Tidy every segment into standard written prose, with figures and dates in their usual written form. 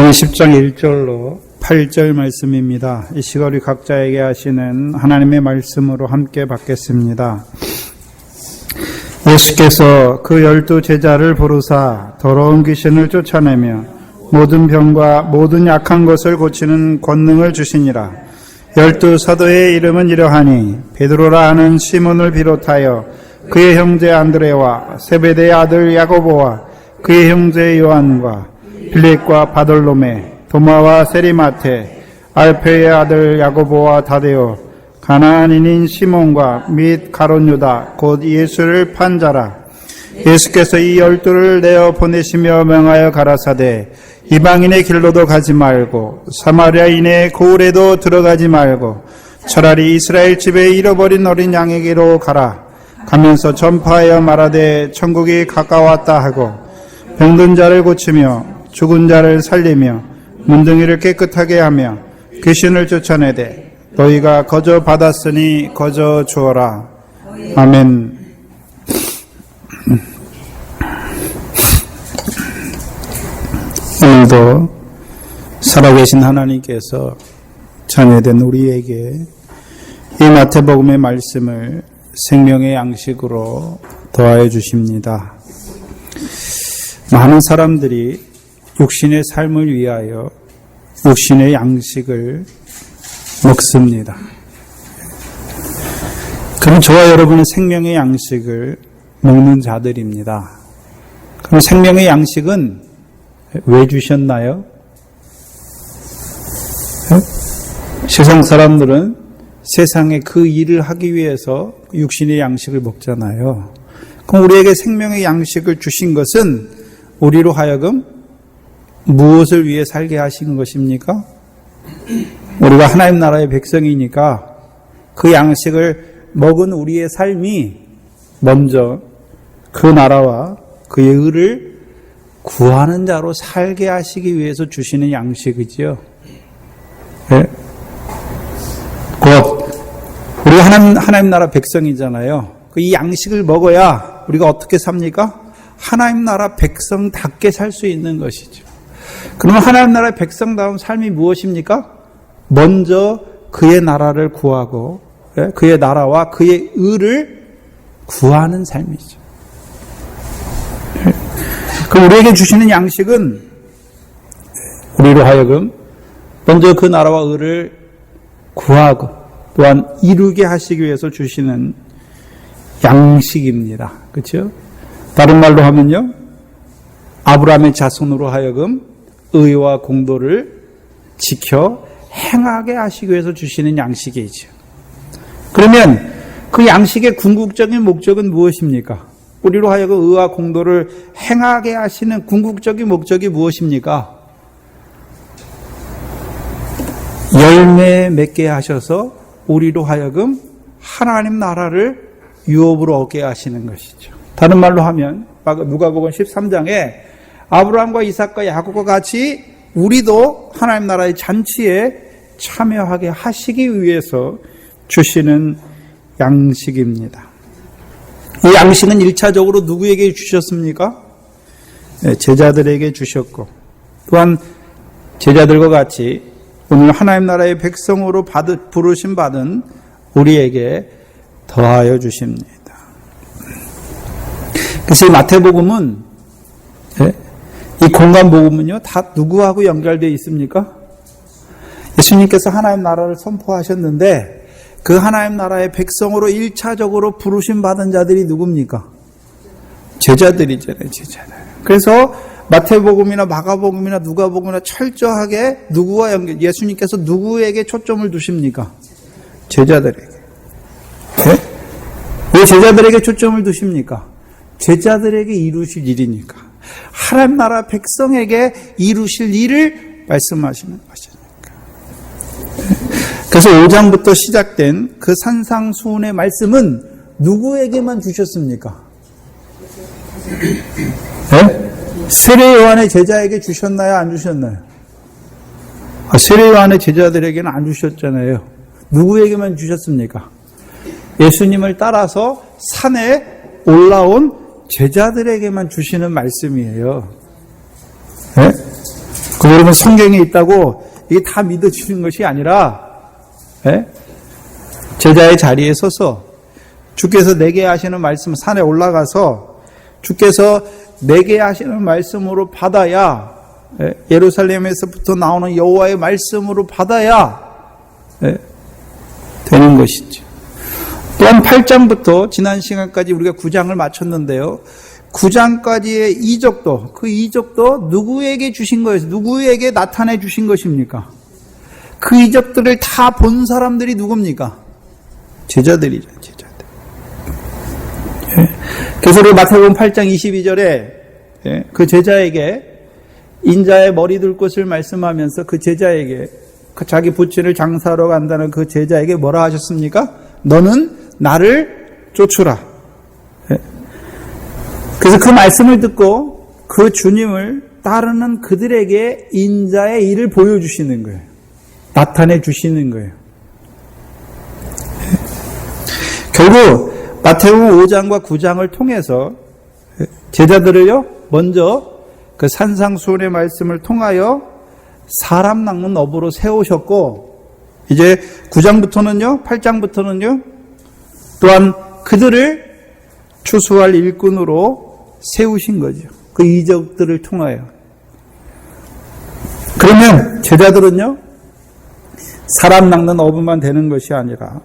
마태복음 10장 1절로 8절 말씀입니다. 이 시간 우리 각자에게 하시는 하나님의 말씀으로 함께 받겠습니다. 예수께서 그 12 제자를 부르사 더러운 귀신을 쫓아내며 모든 병과 모든 약한 것을 고치는 권능을 주시니라. 12 사도의 이름은 이러하니 베드로라 하는 시몬을 비롯하여 그의 형제 안드레와 세베대의 아들 야고보와 그의 형제 요한과 빌립과 바돌로메, 도마와 세리마테, 알페의 아들 야고보와 다데오, 가나안인인 시몬과 및 가룟 유다 곧 예수를 판 자라. 예수께서 이 12를 내어 보내시며 명하여 가라사대 이방인의 길로도 가지 말고 사마리아인의 고을에도 들어가지 말고 차라리 이스라엘 집에 잃어버린 어린 양에게로 가라. 가면서 전파하여 말하되 천국이 가까웠다 하고 병든 자를 고치며 죽은 자를 살리며 문둥이를 깨끗하게 하며 귀신을 쫓아내되 너희가 거저 받았으니 거저 주어라. 아멘. 오늘도 살아계신 하나님께서 자녀된 우리에게 이 마태복음의 말씀을 생명의 양식으로 더하여 주십니다. 많은 사람들이 육신의 삶을 위하여 육신의 양식을 먹습니다. 그럼 저와 여러분은 생명의 양식을 먹는 자들입니다. 그럼 생명의 양식은 왜 주셨나요? 세상 사람들은 세상에 그 일을 하기 위해서 육신의 양식을 먹잖아요. 그럼 우리에게 생명의 양식을 주신 것은 우리로 하여금 무엇을 위해 살게 하신 것입니까? 우리가 하나님 나라의 백성이니까 그 양식을 먹은 우리의 삶이 먼저 그 나라와 그의 의를 구하는 자로 살게 하시기 위해서 주시는 양식이지요. 네? 곧 우리 하나님 나라 백성이잖아요. 이 양식을 먹어야 우리가 어떻게 삽니까? 하나님 나라 백성답게 살 수 있는 것이죠. 그러면 하나님 나라의 백성다운 삶이 무엇입니까? 먼저 그의 나라를 구하고 그의 나라와 그의 의를 구하는 삶이죠. 그럼 우리에게 주시는 양식은 우리로 하여금 먼저 그 나라와 의를 구하고 또한 이루게 하시기 위해서 주시는 양식입니다. 그렇죠? 다른 말로 하면요, 아브라함의 자손으로 하여금 의와 공도를 지켜 행하게 하시기 위해서 주시는 양식이죠. 그러면 그 양식의 궁극적인 목적은 무엇입니까? 우리로 하여금 의와 공도를 행하게 하시는 궁극적인 목적이 무엇입니까? 열매 맺게 하셔서 우리로 하여금 하나님 나라를 유업으로 얻게 하시는 것이죠. 다른 말로 하면 누가복음 13장에 아브라함과 이삭과 야곱과 같이 우리도 하나님 나라의 잔치에 참여하게 하시기 위해서 주시는 양식입니다. 이 양식은 1차적으로 누구에게 주셨습니까? 제자들에게 주셨고 또한 제자들과 같이 오늘 하나님 나라의 백성으로 부르심 받은 우리에게 더하여 주십니다. 그래서 이 마태복음은 이 공간복음은요, 다 누구하고 연결되어 있습니까? 예수님께서 하나님 나라를 선포하셨는데 그 하나님 나라의 백성으로 1차적으로 부르심 받은 자들이 누굽니까? 제자들이잖아요, 제자들. 그래서 마태복음이나 마가복음이나 누가복음이나 철저하게 누구와 연결, 예수님께서 누구에게 초점을 두십니까? 제자들에게. 네? 왜 제자들에게 초점을 두십니까? 제자들에게 이루실 일이니까. 하나님 나라 백성에게 이루실 일을 말씀하시는 것이니까. 그래서 5장부터 시작된 그 산상수훈의 말씀은 누구에게만 주셨습니까? 네? 세례 요한의 제자에게 주셨나요? 안 주셨나요? 세례 요한의 제자들에게는 안 주셨잖아요. 누구에게만 주셨습니까? 예수님을 따라서 산에 올라온 제자들에게만 주시는 말씀이에요. 네? 그 여러분 뭐 성경에 있다고 이게 다 믿어지는 것이 아니라 제자의 자리에 서서 주께서 내게 하시는 말씀 산에 올라가서 주께서 내게 하시는 말씀으로 받아야 예루살렘에서부터 나오는 여호와의 말씀으로 받아야 되는 것이죠. 또한 8장부터 지난 시간까지 우리가 9장을 마쳤는데요. 9장까지의 이적도, 그 이적도 누구에게 주신 거예요? 누구에게 나타내 주신 것입니까? 그 이적들을 다 본 사람들이 누굽니까? 제자들이죠, 제자들. 그래서 우리 마태복음 8장 22절에 그 제자에게 인자의 머리 둘 것을 말씀하면서 그 제자에게 자기 부친을 장사하러 간다는 그 제자에게 뭐라 하셨습니까? 너는 나를 쫓으라. 그래서 그 말씀을 듣고 그 주님을 따르는 그들에게 인자의 일을 보여주시는 거예요. 나타내 주시는 거예요. 결국 마태복음 5장과 9장을 통해서 제자들을요, 먼저 그 산상수훈의 말씀을 통하여 사람 낚는 어부로 세우셨고, 이제 9장부터는요, 8장부터는요, 또한 그들을 추수할 일꾼으로 세우신 거죠. 그 이적들을 통하여. 그러면 제자들은요, 사람 낚는 어부만 되는 것이 아니라,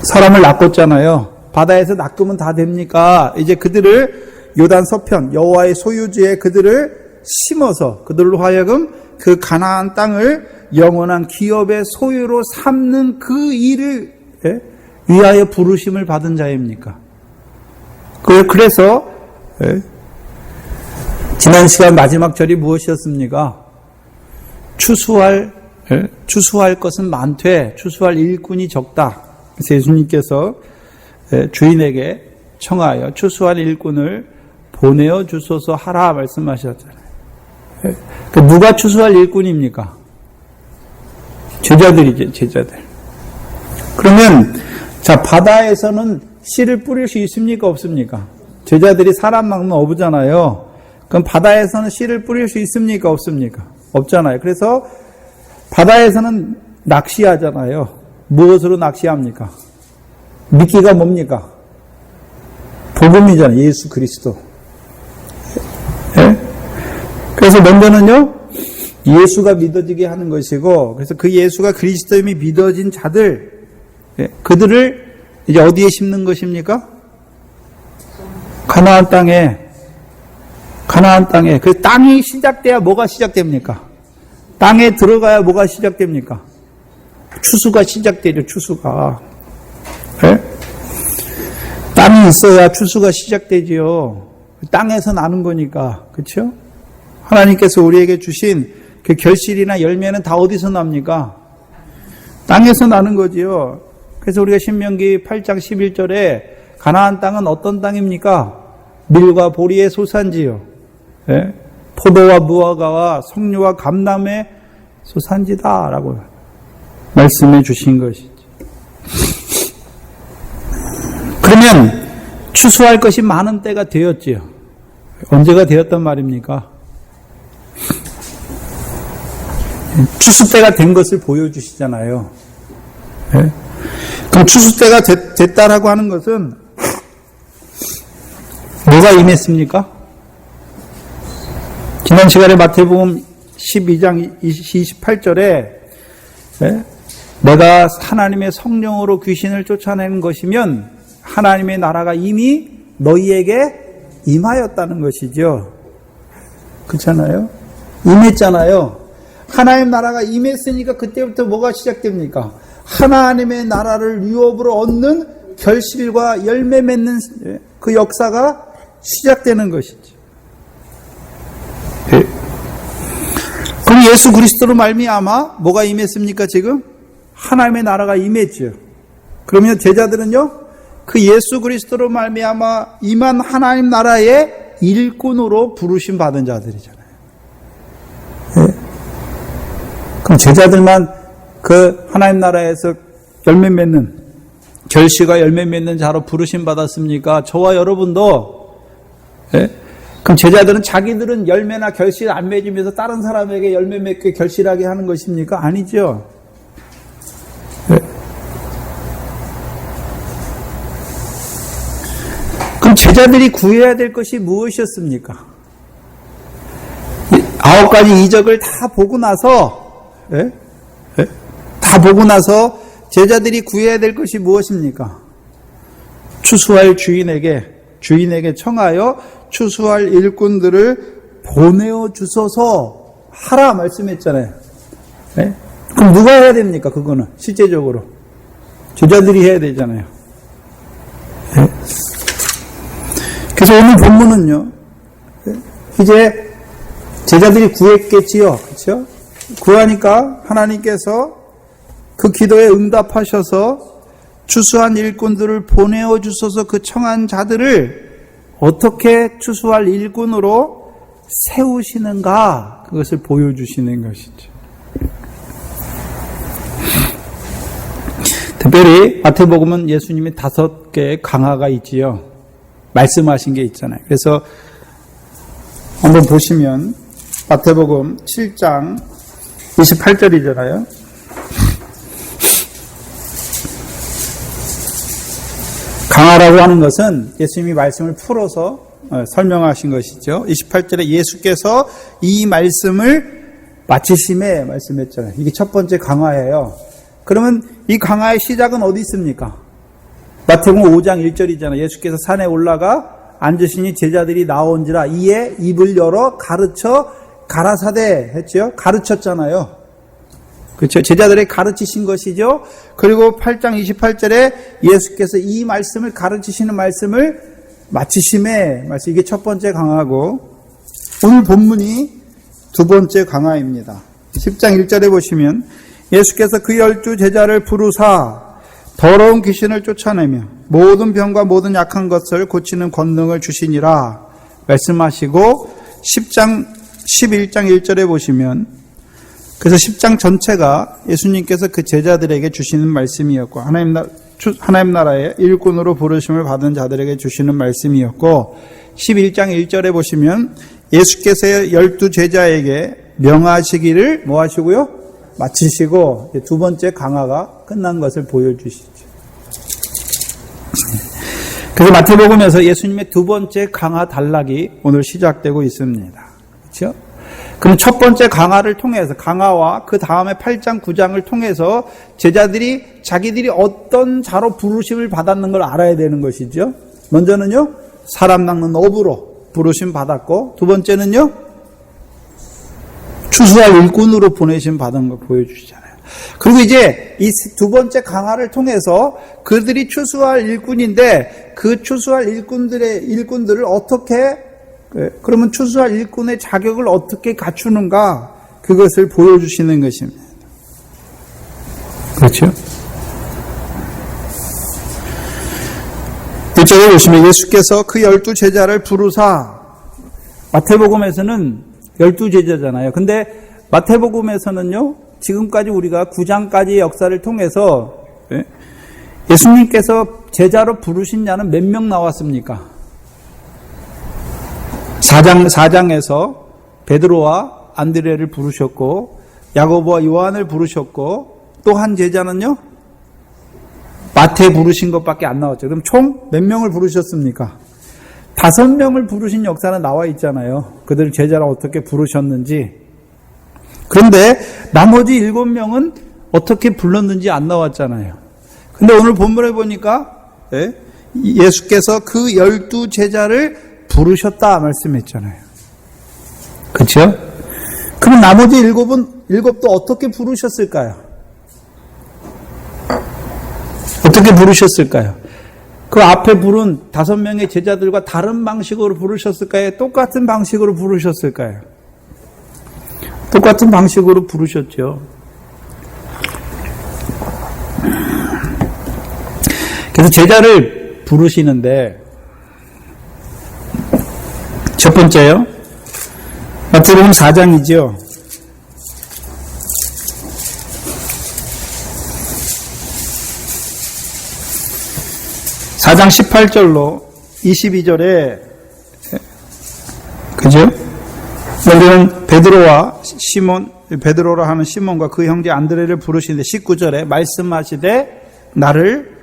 사람을 낚았잖아요. 바다에서 낚으면 다 됩니까? 이제 그들을 요단 서편, 여호와의 소유지에 그들을 심어서 그들로 하여금 그 가나안 땅을 영원한 기업의 소유로 삼는 그 일을 위하여 부르심을 받은 자입니까? 그래서 지난 시간 마지막 절이 무엇이었습니까? 추수할 것은 많되 추수할 일꾼이 적다. 그래서 예수님께서 주인에게 청하여 추수할 일꾼을 보내어 주소서 하라 말씀하셨잖아요. 누가 추수할 일꾼입니까? 제자들이죠, 제자들. 그러면 자, 바다에서는 씨를 뿌릴 수 있습니까, 없습니까? 제자들이 사람 낚는 어부잖아요. 그럼 바다에서는 씨를 뿌릴 수 있습니까, 없습니까? 없잖아요. 그래서 바다에서는 낚시하잖아요. 무엇으로 낚시합니까? 미끼가 뭡니까? 복음이잖아요. 예수 그리스도. 그래서 먼저는요, 예수가 믿어지게 하는 것이고, 그래서 그 예수가 그리스도임이 믿어진 자들, 그들을 이제 어디에 심는 것입니까? 가나안 땅에. 그 땅이 시작돼야 뭐가 시작됩니까? 땅에 들어가야 뭐가 시작됩니까? 추수가 시작되죠, 추수가. 땅이 있어야 추수가 시작되지요. 땅에서 나는 거니까, 그렇죠? 하나님께서 우리에게 주신 그 결실이나 열매는 다 어디서 납니까? 땅에서 나는 거지요. 그래서 우리가 신명기 8장 11절에 가나안 땅은 어떤 땅입니까? 밀과 보리의 소산지요. 포도와 무화과와 석류와 감람의 소산지다라고 말씀해 주신 것이죠. 그러면 추수할 것이 많은 때가 되었지요. 언제가 되었단 말입니까? 추수 때가 된 것을 보여주시잖아요. 그럼 추수 때가 됐다라고 하는 것은 뭐가 임했습니까? 지난 시간에 마태복음 12장 28절에 내가 하나님의 성령으로 귀신을 쫓아내는 것이면 하나님의 나라가 이미 너희에게 임하였다는 것이죠. 그렇잖아요? 임했잖아요. 하나님 나라가 임했으니까 그때부터 뭐가 시작됩니까? 하나님의 나라를 유업으로 얻는 결실과 열매 맺는 그 역사가 시작되는 것이죠. 그럼 예수 그리스도로 말미암아 뭐가 임했습니까? 지금 하나님의 나라가 임했죠. 그러면 제자들은요, 그 예수 그리스도로 말미암아 임한 하나님 나라의 일꾼으로 부르심 받은 자들이잖아요. 그럼 제자들만 그 하나님 나라에서 열매 맺는, 결실과 열매 맺는 자로 부르심 받았습니까? 저와 여러분도 그럼 제자들은 자기들은 열매나 결실 안 맺으면서 다른 사람에게 열매 맺게 결실하게 하는 것입니까? 아니죠. 네. 그럼 제자들이 구해야 될 것이 무엇이었습니까? 9가지 이적을 다 보고 나서, 다 보고 나서 제자들이 구해야 될 것이 무엇입니까? 추수할 주인에게 청하여 추수할 일꾼들을 보내어 주소서 하라 말씀했잖아요. 네? 그럼 누가 해야 됩니까? 그거는 실제적으로 제자들이 해야 되잖아요. 네? 그래서 오늘 본문은요, 이제 제자들이 구했겠지요, 그렇죠? 구하니까 하나님께서 그 기도에 응답하셔서 추수한 일꾼들을 보내어 주소서 그 청한 자들을 어떻게 추수할 일꾼으로 세우시는가 그것을 보여주시는 것이죠. 특별히 마태복음은 예수님이 5개의 강화가 있지요. 말씀하신 게 있잖아요. 그래서 한번 보시면 마태복음 7장 28절이잖아요. 강화라고 하는 것은 예수님이 말씀을 풀어서 설명하신 것이죠. 28절에 예수께서 이 말씀을 마치심에 말씀했잖아요. 이게 첫 번째 강화예요. 그러면 이 강화의 시작은 어디 있습니까? 마태복음 5장 1절이잖아요. 예수께서 산에 올라가 앉으시니 제자들이 나온지라 이에 입을 열어 가르쳐 가라사대 했죠. 가르쳤잖아요. 그렇죠. 제자들에게 가르치신 것이죠. 그리고 8장 28절에 예수께서 이 말씀을 가르치시는 말씀을 마치심에 말씀 이게 첫 번째 강화고 오늘 본문이 두 번째 강화입니다. 10장 1절에 보시면 예수께서 그 12 제자를 부르사 더러운 귀신을 쫓아내며 모든 병과 모든 약한 것을 고치는 권능을 주시니라 말씀하시고 11장 1절에 보시면 그래서 10장 전체가 예수님께서 그 제자들에게 주시는 말씀이었고 하나님 나라의 일꾼으로 부르심을 받은 자들에게 주시는 말씀이었고 11장 1절에 보시면 예수께서 12 제자에게 명하시기를 뭐 하시고요? 마치시고 두 번째 강화가 끝난 것을 보여주시죠. 그래서 마태복음에서 예수님의 두 번째 강화 단락이 오늘 시작되고 있습니다. 그렇죠? 그럼 첫 번째 강화를 통해서 강화와 그 다음에 8장 9장을 통해서 제자들이 자기들이 어떤 자로 부르심을 받았는 걸 알아야 되는 것이죠. 먼저는요 사람 낚는 어부로 부르심 받았고 두 번째는요 추수할 일꾼으로 보내심 받은 걸 보여주시잖아요. 그리고 이제 이 두 번째 강화를 통해서 그들이 추수할 일꾼인데 그 추수할 일꾼들을 어떻게 그러면 추수할 일꾼의 자격을 어떻게 갖추는가 그것을 보여주시는 것입니다. 그렇죠? 1절에 보시면 예수께서 그 12 제자를 부르사 마태복음에서는 12 제자잖아요. 근데 마태복음에서는요 지금까지 우리가 9장까지의 역사를 통해서 예수님께서 제자로 부르신 자는 몇 명 나왔습니까? 4장에서 베드로와 안드레를 부르셨고 야고보와 요한을 부르셨고 또 한 제자는요 마태 부르신 것밖에 안 나왔죠. 그럼 총 몇 명을 부르셨습니까? 5명을 부르신 역사는 나와 있잖아요. 그들을 제자로 어떻게 부르셨는지. 그런데 나머지 7명은 어떻게 불렀는지 안 나왔잖아요. 근데 오늘 본문에 보니까 예수께서 그 12 제자를 부르셨다 말씀했잖아요. 그렇죠? 그럼 나머지 7도 어떻게 부르셨을까요? 어떻게 부르셨을까요? 그 앞에 부른 5명의 제자들과 다른 방식으로 부르셨을까요? 똑같은 방식으로 부르셨을까요? 똑같은 방식으로 부르셨죠. 그래서 제자를 부르시는데 첫 번째요. 마태복음 4장이죠. 4장 18절로 22절에 그죠? 우리는 베드로라 하는 시몬과 그 형제 안드레를 부르시는데 19절에 말씀하시되 나를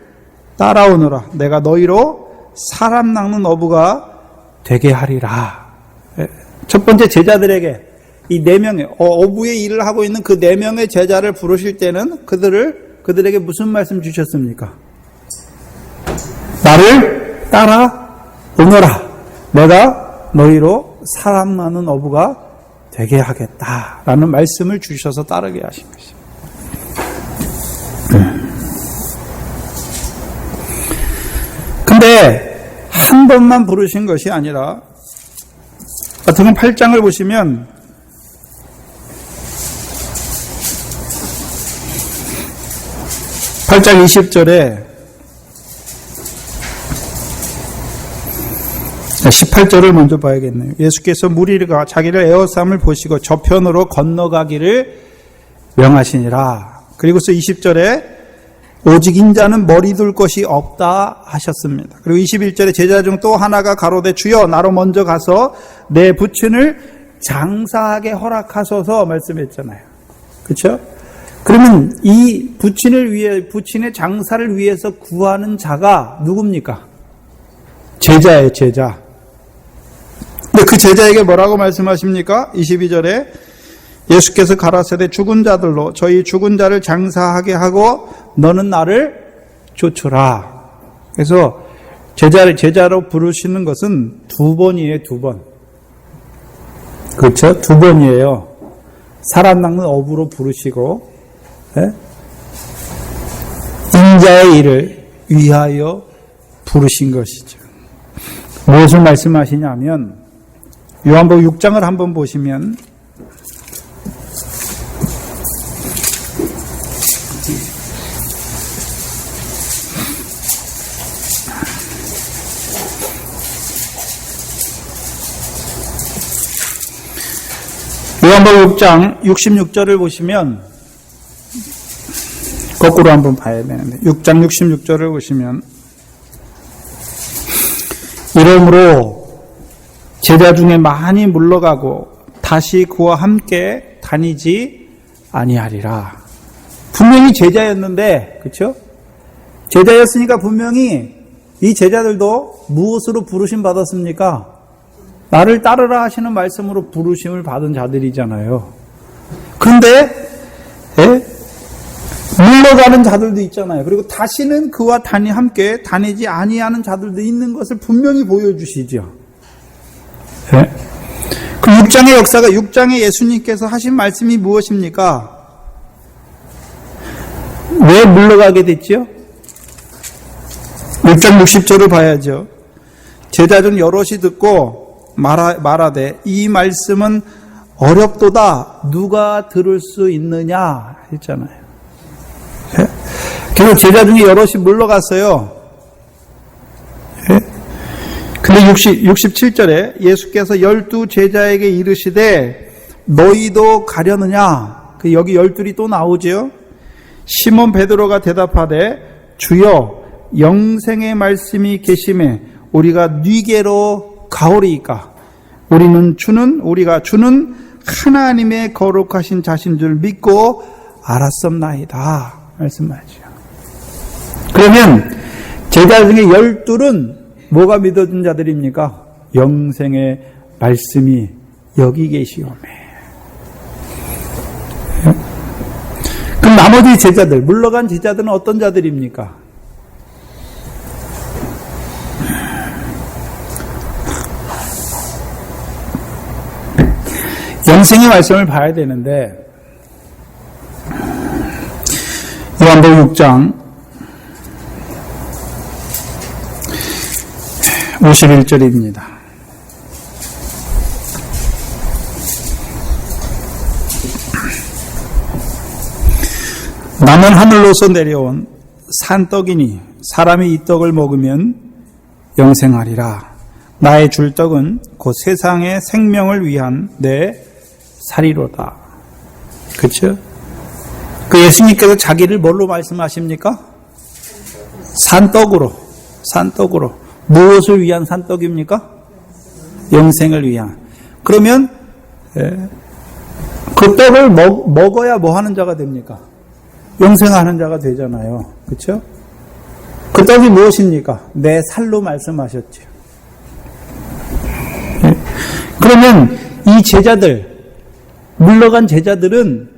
따라오너라. 내가 너희로 사람 낚는 어부가 되게 하리라. 첫 번째 제자들에게 이 4명의 어부의 일을 하고 있는 그 4명의 제자를 부르실 때는 그들에게 무슨 말씀 주셨습니까? 나를 따라오너라. 내가 너희로 사람 낚는 어부가 되게 하겠다라는 말씀을 주셔서 따르게 하신 것입니다. 근데 한 번만 부르신 것이 아니라 마태복음 8장을 보시면 (8장 20절에) 18절을 먼저 봐야겠네요. 예수께서 무리가 자기를 에워싸움을 보시고 저편으로 건너가기를 명하시니라. 그리고서 20절에 오직 인자는 머리 둘 것이 없다 하셨습니다. 그리고 21절에 제자 중 또 하나가 가로되 주여 나로 먼저 가서 내 부친을 장사하게 허락하소서 말씀했잖아요. 그렇죠? 그러면 이 부친의 장사를 위해서 구하는 자가 누굽니까? 제자예요, 제자. 근데 그 제자에게 뭐라고 말씀하십니까? 22절에 예수께서 가라사대 죽은 자들로 저희 죽은 자를 장사하게 하고 너는 나를 좇으라. 그래서 제자로 부르시는 것은 2번이에요, 2번. 그렇죠? 2번이에요. 사람 낚는 어부로 부르시고, 인자의 일을 위하여 부르신 것이죠. 무엇을 말씀하시냐면 요한복음 6장을 한번 보시면 요한복음 6장 66절을 보시면 거꾸로 한번 봐야 되는데 6장 66절을 보시면 이러므로 제자 중에 많이 물러가고 다시 그와 함께 다니지 아니하리라. 분명히 제자였는데, 그렇죠? 제자였으니까 분명히 이 제자들도 무엇으로 부르심 받았습니까? 나를 따르라 하시는 말씀으로 부르심을 받은 자들이잖아요. 그런데 물러가는 자들도 있잖아요. 그리고 다시는 그와 함께 다니지 아니하는 자들도 있는 것을 분명히 보여주시죠. 그 6장의 역사가 6장에 예수님께서 하신 말씀이 무엇입니까? 왜 물러가게 됐죠? 6장 60절을 봐야죠. 제자 중 여럿이 듣고 말하되 이 말씀은 어렵도다 누가 들을 수 있느냐 했잖아요. 그래서 제자 중에 여럿이 물러갔어요. 근데 67절에 예수께서 12 제자에게 이르시되 너희도 가려느냐? 여기 12이 또 나오죠. 시몬 베드로가 대답하되 주여 영생의 말씀이 계심에 우리가 네게로 가오리이까? 우리가 주는 하나님의 거룩하신 자신 줄 믿고 알았습나이다 말씀하죠. 그러면 제자 중에 12은 뭐가 믿어준 자들입니까? 영생의 말씀이 여기 계시오매. 그럼 나머지 제자들, 물러간 제자들은 어떤 자들입니까? 영생의 말씀을 봐야 되는데 요한복음 6장 51절입니다. 나는 하늘로서 내려온 산떡이니 사람이 이 떡을 먹으면 영생하리라. 나의 줄 떡은 곧 세상의 생명을 위한 내 살이로다. 그렇죠? 그 예수님께서 자기를 뭘로 말씀하십니까? 산떡으로. 무엇을 위한 산떡입니까? 영생을 위한. 그러면 그 떡을 먹어야 뭐 하는 자가 됩니까? 영생하는 자가 되잖아요. 그렇죠? 그 떡이 무엇입니까? 내 살로 말씀하셨죠. 그러면 이 제자들, 물러간 제자들은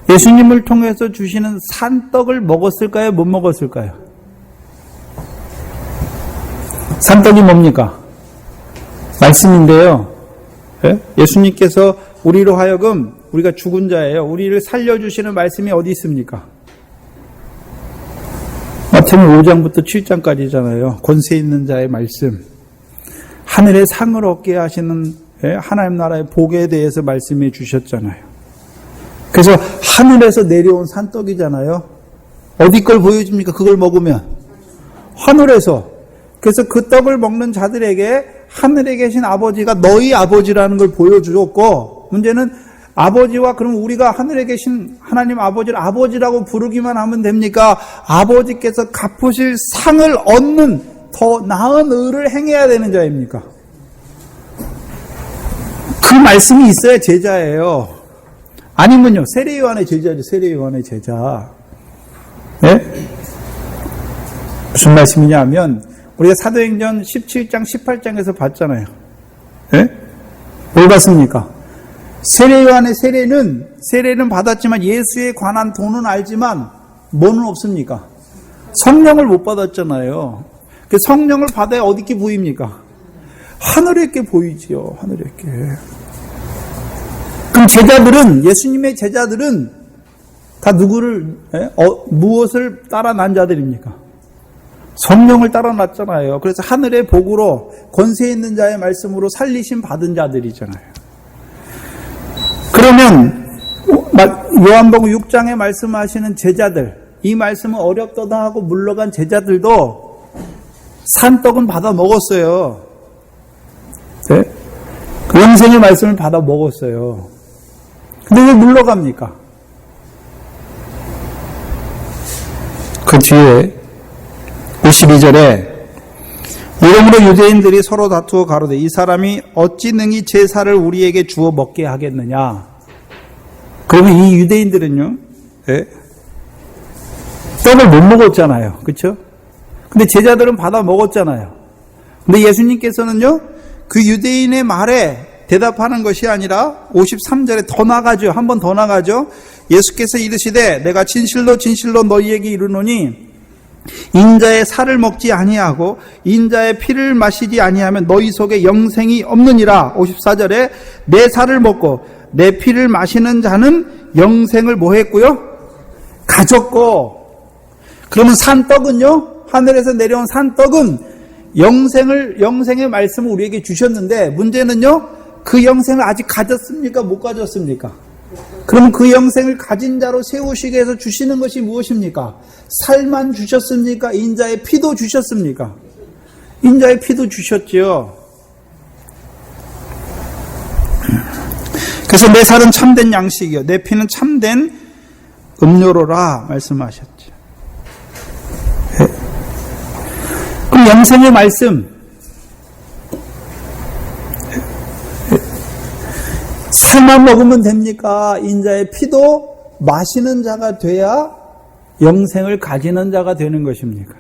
예수님을 통해서 주시는 산떡을 먹었을까요? 못 먹었을까요? 산떡이 뭡니까? 말씀인데요. 예수님께서 우리로 하여금, 우리가 죽은 자예요. 우리를 살려주시는 말씀이 어디 있습니까? 마태복음 5장부터 7장까지잖아요. 권세 있는 자의 말씀. 하늘의 상을 얻게 하시는 하나님 나라의 복에 대해서 말씀해 주셨잖아요. 그래서 하늘에서 내려온 산떡이잖아요. 어디 걸 보여줍니까? 그걸 먹으면 하늘에서. 그래서 그 떡을 먹는 자들에게 하늘에 계신 아버지가 너희 아버지라는 걸 보여주었고, 문제는 아버지와, 그럼 우리가 하늘에 계신 하나님 아버지를 아버지라고 부르기만 하면 됩니까? 아버지께서 갚으실 상을 얻는 더 나은 의를 행해야 되는 자입니까? 그 말씀이 있어야 제자예요. 아니면요, 세례요한의 제자죠. 세례요한의 제자. 네? 무슨 말씀이냐 하면, 우리가 사도행전 17장, 18장에서 봤잖아요. 네? 뭘 봤습니까? 세례요한의 세례는 받았지만 예수에 관한 도는 알지만 뭐는 없습니까? 성령을 못 받았잖아요. 그 성령을 받아야 어디께 보입니까? 하늘에게 보이지요. 하늘에게. 그럼 제자들은, 예수님의 제자들은 다 누구를, 무엇을 따라 난 자들입니까? 성령을 따라 났잖아요. 그래서 하늘의 복으로 권세 있는 자의 말씀으로 살리심 받은 자들이잖아요. 그러면 요한복음 6장에 말씀하시는 제자들, 이 말씀은 어렵도다 하고 물러간 제자들도 산떡은 받아 먹었어요. 네? 그 영생의 말씀을 받아 먹었어요. 근데 왜 물러갑니까? 그 뒤에 52절에 이러므로 유대인들이 서로 다투어 가로되 이 사람이 어찌 능히 제사를 우리에게 주어 먹게 하겠느냐. 그러면 이 유대인들은요, 떡을 못 먹었잖아요. 그렇죠? 근데 제자들은 받아 먹었잖아요. 근데 예수님께서는요, 그 유대인의 말에 대답하는 것이 아니라 53절에 더 나가죠. 한 번 더 나가죠. 예수께서 이르시되 내가 진실로 진실로 너희에게 이르노니 인자의 살을 먹지 아니하고 인자의 피를 마시지 아니하면 너희 속에 영생이 없느니라. 54절에 내 살을 먹고 내 피를 마시는 자는 영생을 뭐 했고요? 가졌고. 그러면 산떡은요, 하늘에서 내려온 산떡은 영생의 말씀을 우리에게 주셨는데, 문제는요, 그 영생을 아직 가졌습니까? 못 가졌습니까? 그럼 그 영생을 가진 자로 세우시기 위해서 주시는 것이 무엇입니까? 살만 주셨습니까? 인자의 피도 주셨습니까? 인자의 피도 주셨지요. 그래서 내 살은 참된 양식이요 내 피는 참된 음료로라 말씀하셨죠. 그럼 영생의 말씀, 살만 먹으면 됩니까? 인자의 피도 마시는 자가 돼야 영생을 가지는 자가 되는 것입니까?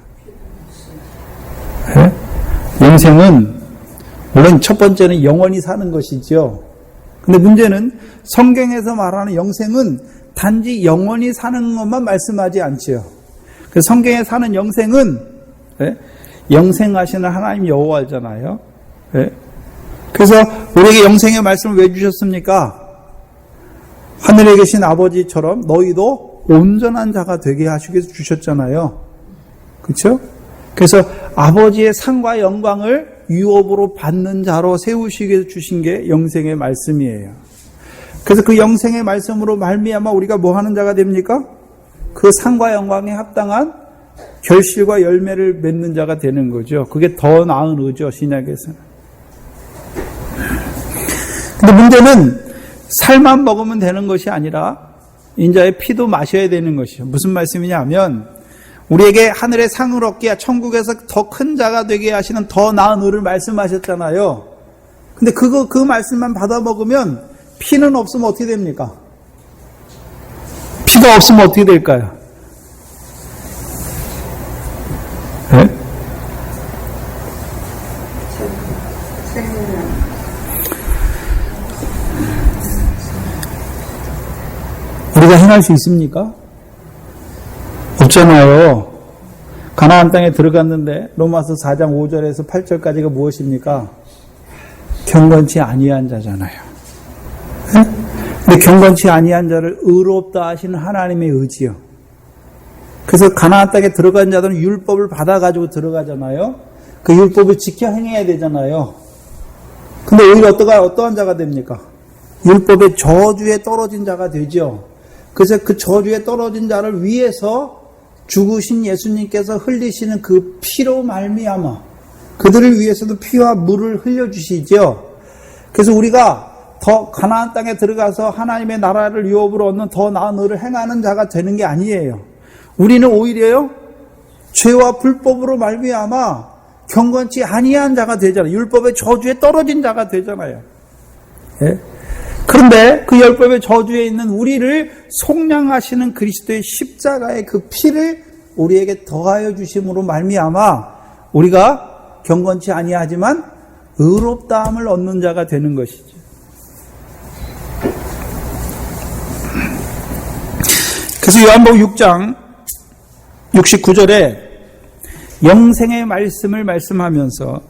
영생은 물론 첫 번째는 영원히 사는 것이죠. 근데 문제는 성경에서 말하는 영생은 단지 영원히 사는 것만 말씀하지 않지요. 그 성경에 사는 영생은 영생하시는 하나님 여호와잖아요. 그래서 우리에게 영생의 말씀을 왜 주셨습니까? 하늘에 계신 아버지처럼 너희도 온전한 자가 되게 하시기 위해서 주셨잖아요. 그렇죠? 그래서 아버지의 상과 영광을 유업으로 받는 자로 세우시기 위해서 주신 게 영생의 말씀이에요. 그래서 그 영생의 말씀으로 말미암아 우리가 뭐 하는 자가 됩니까? 그 상과 영광에 합당한 결실과 열매를 맺는 자가 되는 거죠. 그게 더 나은 의죠, 신약에서는. 근데 문제는 살만 먹으면 되는 것이 아니라 인자의 피도 마셔야 되는 것이죠. 무슨 말씀이냐 하면 우리에게 하늘의 상을 얻게 천국에서 더 큰 자가 되게 하시는 더 나은 의를 말씀하셨잖아요. 근데 그 말씀만 받아 먹으면 피는 없으면 어떻게 됩니까? 피가 없으면 어떻게 될까요? 네? 우리가 행할 수 있습니까? 없잖아요. 가나안 땅에 들어갔는데 로마서 4장 5절에서 8절까지가 무엇입니까? 경건치 아니한 자잖아요. 네? 근데 경건치 아니한 자를 의롭다 하시는 하나님의 의지요. 그래서 가나안 땅에 들어간 자들은 율법을 받아가지고 들어가잖아요. 그 율법을 지켜 행해야 되잖아요. 근데 오히려 어떠한 자가 됩니까? 율법의 저주에 떨어진 자가 되죠. 그래서 그 저주에 떨어진 자를 위해서 죽으신 예수님께서 흘리시는 그 피로 말미암아 그들을 위해서도 피와 물을 흘려주시죠. 그래서 우리가 더 가나안 땅에 들어가서 하나님의 나라를 유업으로 얻는 더 나은 의를 행하는 자가 되는 게 아니에요. 우리는 오히려요 죄와 불법으로 말미암아 경건치 아니한 자가 되잖아요. 율법의 저주에 떨어진 자가 되잖아요. 예? 그런데 그 율법의 저주에 있는 우리를 속량하시는 그리스도의 십자가의 그 피를 우리에게 더하여 주심으로 말미암아 우리가 경건치 아니하지만 의롭다함을 얻는 자가 되는 것이죠. 그래서 요한복음 6장 69절에 영생의 말씀을 말씀하면서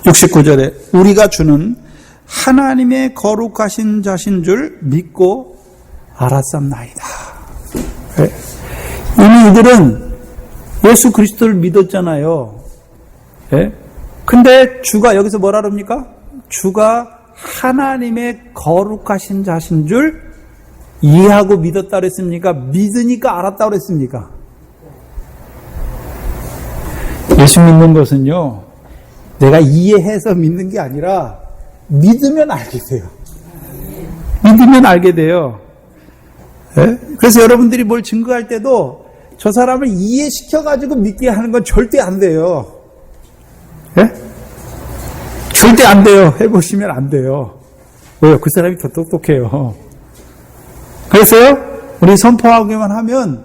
69절에 우리가 주는 하나님의 거룩하신 자신 줄 믿고 알았삼나이다. 네. 이미 이들은 예수 그리스도를 믿었잖아요. 네. 근데 주가 여기서 뭐라 그럽니까? 주가 하나님의 거룩하신 자신 줄 이해하고 믿었다 그랬습니까? 믿으니까 알았다 그랬습니까? 예수 믿는 것은요, 내가 이해해서 믿는 게 아니라 믿으면 알게 돼요. 믿으면 알게 돼요. 네? 그래서 여러분들이 뭘 증거할 때도 저 사람을 이해시켜가지고 믿게 하는 건 절대 안 돼요. 네? 절대 안 돼요. 해보시면 안 돼요. 왜요? 그 사람이 더 똑똑해요. 그래서요, 우리 선포하기만 하면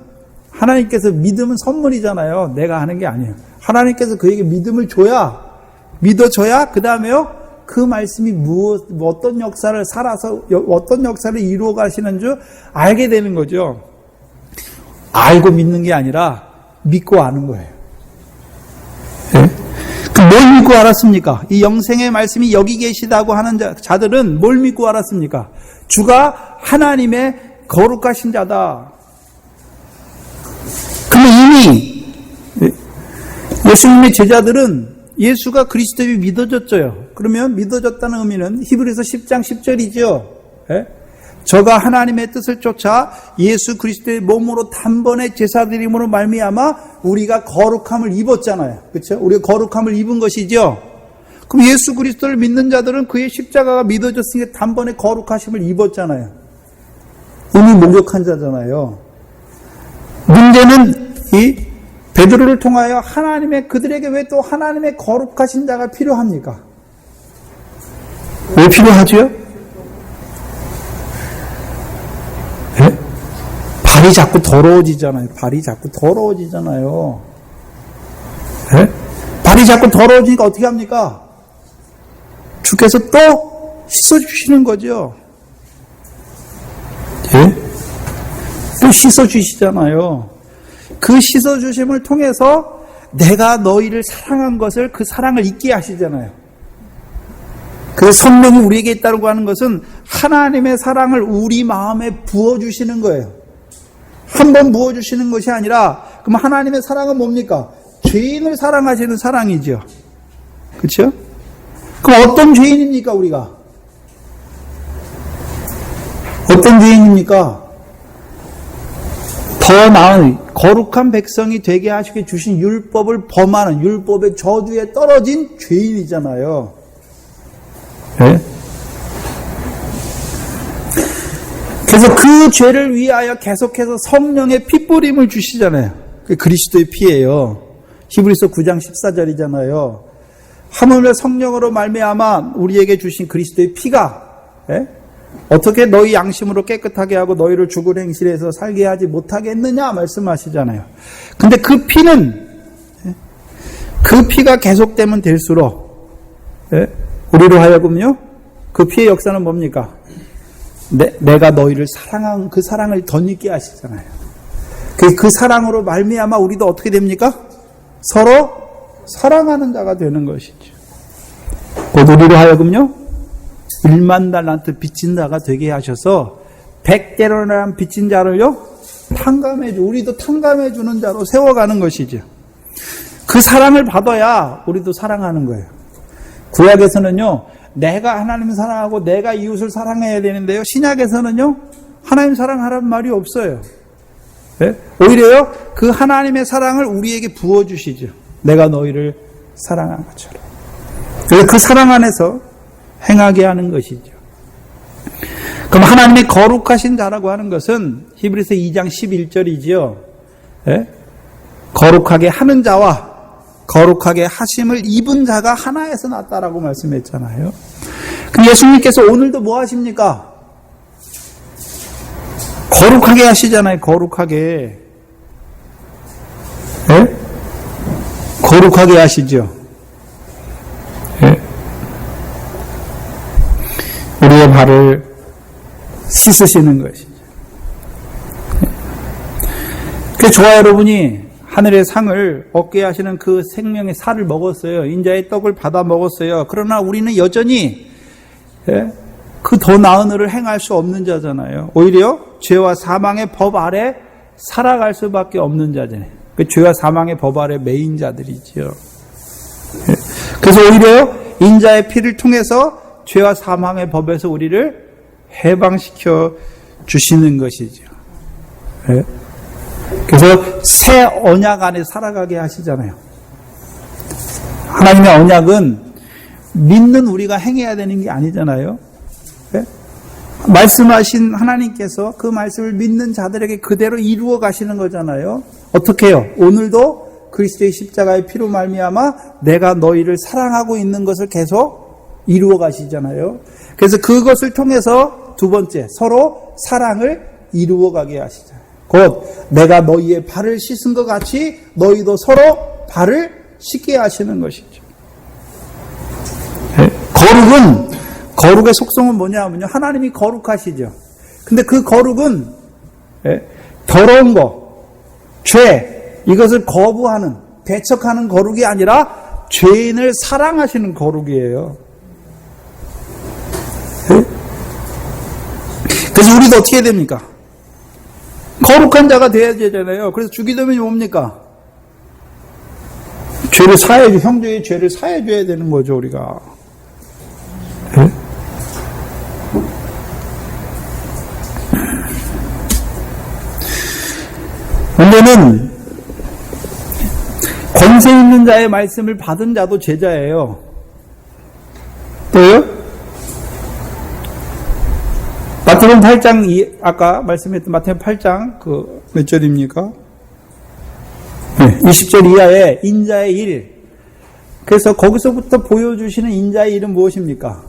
하나님께서 믿음은 선물이잖아요. 내가 하는 게 아니에요. 하나님께서 그에게 믿음을 줘야, 믿어줘야 그 다음에요, 그 말씀이 어떤 역사를 살아서 어떤 역사를 이루어 가시는 줄 알게 되는 거죠. 알고 믿는 게 아니라 믿고 아는 거예요. 네? 뭘 믿고 알았습니까? 이 영생의 말씀이 여기 계시다고 하는 자들은 뭘 믿고 알았습니까? 주가 하나님의 거룩하신 자다. 그러면 이미 예수님의 제자들은 예수가 그리스도임이 믿어졌죠. 그러면 믿어졌다는 의미는 히브리서 10장 10절이죠. 예? 저가 하나님의 뜻을 쫓아 예수 그리스도의 몸으로 단번에 제사드림으로 말미암아 우리가 거룩함을 입었잖아요. 그렇죠? 우리가 거룩함을 입은 것이죠. 그럼 예수 그리스도를 믿는 자들은 그의 십자가가 믿어졌으니까 단번에 거룩하심을 입었잖아요. 이미 목욕한 자잖아요. 문제는 이 베드로를 통하여 그들에게 왜 또 하나님의 거룩하신 자가 필요합니까? 왜 필요하죠? 네? 발이 자꾸 더러워지잖아요. 네? 발이 자꾸 더러워지니까 어떻게 합니까? 주께서 또 씻어주시는 거죠. 네? 또 씻어주시잖아요. 그 씻어주심을 통해서 내가 너희를 사랑한 것을 그 사랑을 잊게 하시잖아요. 그래서 성령이 우리에게 있다고 하는 것은 하나님의 사랑을 우리 마음에 부어주시는 거예요. 한 번 부어주시는 것이 아니라 그럼 하나님의 사랑은 뭡니까? 죄인을 사랑하시는 사랑이죠. 그렇죠? 그럼 어떤 죄인입니까 우리가? 어떤 죄인입니까? 더 나은 거룩한 백성이 되게 하시게 주신 율법을 범하는 율법의 저주에 떨어진 죄인이잖아요. 네? 그래서 그 죄를 위하여 계속해서 성령의 핏부림을 주시잖아요. 그게 그리스도의 피예요. 히브리서 9장 14절이잖아요. 하물며 성령으로 말미암아 우리에게 주신 그리스도의 피가 어떻게 너희 양심으로 깨끗하게 하고 너희를 죽은 행실에서 살게 하지 못하게 했느냐 말씀하시잖아요. 근데 그 피가 계속되면 될수록 우리로 하여금요, 그 피의 역사는 뭡니까? 내가 너희를 사랑한 그 사랑을 덧입게 하시잖아요. 그 사랑으로 말미암아 우리도 어떻게 됩니까? 서로 사랑하는 자가 되는 것이죠. 곧 우리로 하여금요, 1만 달란트 빚진 자가 되게 하셔서 100대로나 빚진 자를요, 우리도 탕감해주는 자로 세워가는 것이죠. 그 사랑을 받아야 우리도 사랑하는 거예요. 구약에서는요, 내가 하나님을 사랑하고 내가 이웃을 사랑해야 되는데요, 신약에서는요, 하나님 사랑하라는 말이 없어요. 오히려요, 그 하나님의 사랑을 우리에게 부어주시죠. 내가 너희를 사랑한 것처럼. 그래서 그 사랑 안에서 행하게 하는 것이죠. 그럼 하나님의 거룩하신 자라고 하는 것은 히브리서 2장 11절이지요. 거룩하게 하는 자와 거룩하게 하심을 입은 자가 하나에서 났다라고 말씀했잖아요. 그럼 예수님께서 오늘도 뭐 하십니까? 거룩하게 하시잖아요. 거룩하게. 거룩하게 하시죠. 우리의 발을 씻으시는 것이죠. 그래서 저와 여러분이 하늘의 상을 얻게 하시는 그 생명의 살을 먹었어요. 인자의 떡을 받아 먹었어요. 그러나 우리는 여전히 그 더 나은 일을 행할 수 없는 자잖아요. 오히려 죄와 사망의 법 아래 살아갈 수밖에 없는 자잖아요. 그 죄와 사망의 법 아래 매인 자들이지요. 그래서 오히려 인자의 피를 통해서 죄와 사망의 법에서 우리를 해방시켜 주시는 것이죠. 그래서 새 언약 안에 살아가게 하시잖아요. 하나님의 언약은 믿는 우리가 행해야 되는 게 아니잖아요. 말씀하신 하나님께서 그 말씀을 믿는 자들에게 그대로 이루어 가시는 거잖아요. 어떻게 해요? 오늘도 그리스도의 십자가의 피로 말미암아 내가 너희를 사랑하고 있는 것을 계속 이루어 가시잖아요. 그래서 그것을 통해서 두 번째, 서로 사랑을 이루어 가게 하시잖아요. 곧 내가 너희의 발을 씻은 것 같이 너희도 서로 발을 씻게 하시는 것이죠. 거룩의 속성은 뭐냐면요, 하나님이 거룩하시죠. 근데 그 거룩은 더러운 거, 죄, 이것을 거부하는, 배척하는 거룩이 아니라 죄인을 사랑하시는 거룩이에요. 그래서 우리도 어떻게 해야 됩니까? 거룩한 자가 되어야 되잖아요. 그래서 주기도문이 뭡니까? 형제의 죄를 사해줘야 되는 거죠, 우리가. 문제는 권세 있는 자의 말씀을 받은 자도 제자예요. 또요? 마태복음 8장, 아까 말씀했던 마태복음 8장, 몇 절입니까? 20절 이하에 인자의 일. 그래서 거기서부터 보여주시는 인자의 일은 무엇입니까?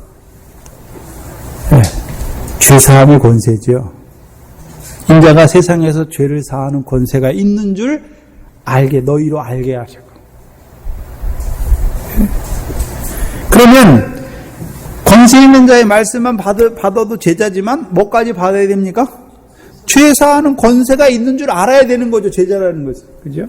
죄사함의 권세죠. 인자가 세상에서 죄를 사하는 권세가 있는 줄 너희로 알게 하시고. 그러면 권세 있는 자의 말씀만 받아도 제자지만 뭐까지 받아야 됩니까? 죄 사하는 권세가 있는 줄 알아야 되는 거죠. 제자라는 것은. 그죠?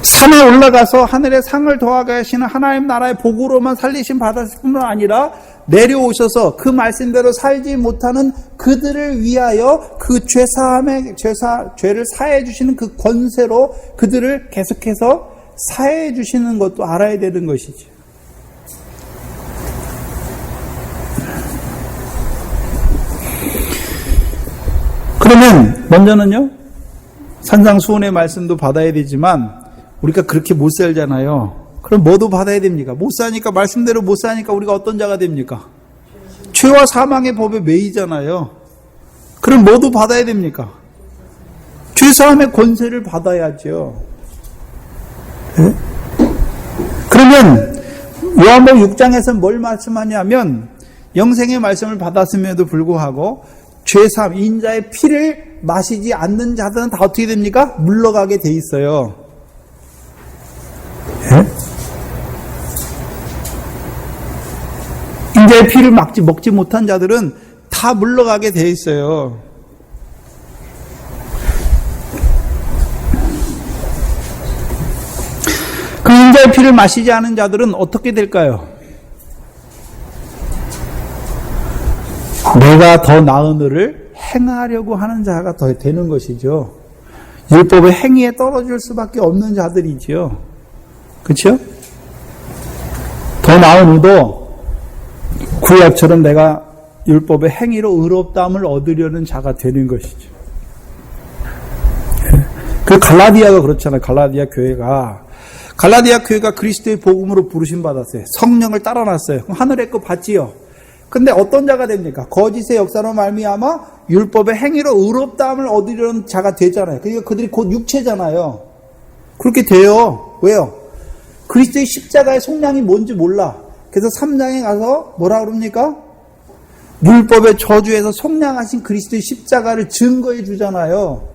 산에 올라가서 하늘의 상을 더하게 하시는 하나님 나라의 복으로만 살리심 받았을 뿐만 아니라 내려오셔서 그 말씀대로 살지 못하는 그들을 위하여 그 죄를 사해 주시는 그 권세로 그들을 계속해서 사해 주시는 것도 알아야 되는 것이죠. 그러면 먼저는요, 산상수훈의 말씀도 받아야 되지만 우리가 그렇게 못 살잖아요. 그럼 뭐도 받아야 됩니까? 못 사니까, 말씀대로 못 사니까 우리가 어떤 자가 됩니까? 죄와 사망의 법에 매이잖아요. 그럼 뭐도 받아야 됩니까? 죄사함의 권세를 받아야죠. 그러면 요한복음 6장에서 뭘 말씀하냐면 영생의 말씀을 받았음에도 불구하고 죄사함, 인자의 피를 마시지 않는 자들은 다 어떻게 됩니까? 물러가게 돼 있어요. 예? 인자의 피를 먹지 못한 자들은 다 물러가게 돼 있어요. 그 인자의 피를 마시지 않은 자들은 어떻게 될까요? 내가 더 나은 일을 행하려고 하는 자가 더 되는 것이죠. 율법의 행위에 떨어질 수밖에 없는 자들이지요. 그렇죠? 더 나은 의도 구약처럼 내가 율법의 행위로 의롭다함을 얻으려는 자가 되는 것이죠. 그 갈라디아가 그렇잖아요. 갈라디아 교회가 그리스도의 복음으로 부르심 받았어요. 성령을 따라놨어요. 하늘의 거 받지요. 근데 어떤 자가 됩니까? 거짓의 역사로 말미암아 율법의 행위로 의롭다함을 얻으려는 자가 되잖아요. 그러니까 그들이 곧 육체잖아요. 그렇게 돼요. 왜요? 그리스도의 십자가의 속량이 뭔지 몰라. 그래서 3장에 가서 뭐라 그럽니까? 율법의 저주에서 속량하신 그리스도의 십자가를 증거해 주잖아요.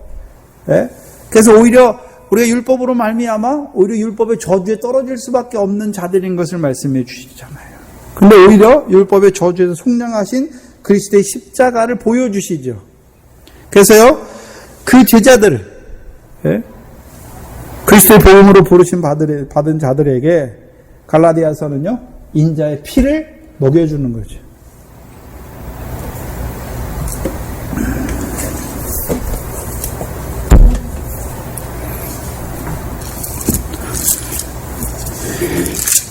네? 그래서 오히려 우리가 율법으로 말미암아 오히려 율법의 저주에 떨어질 수밖에 없는 자들인 것을 말씀해 주시잖아요. 근데 오히려 율법의 저주에서 속량하신 그리스도의 십자가를 보여주시죠. 그래서요, 그 제자들, 예? 그리스도의 복음으로 부르심 받은 자들에게 갈라디아서는요, 인자의 피를 먹여주는 거죠.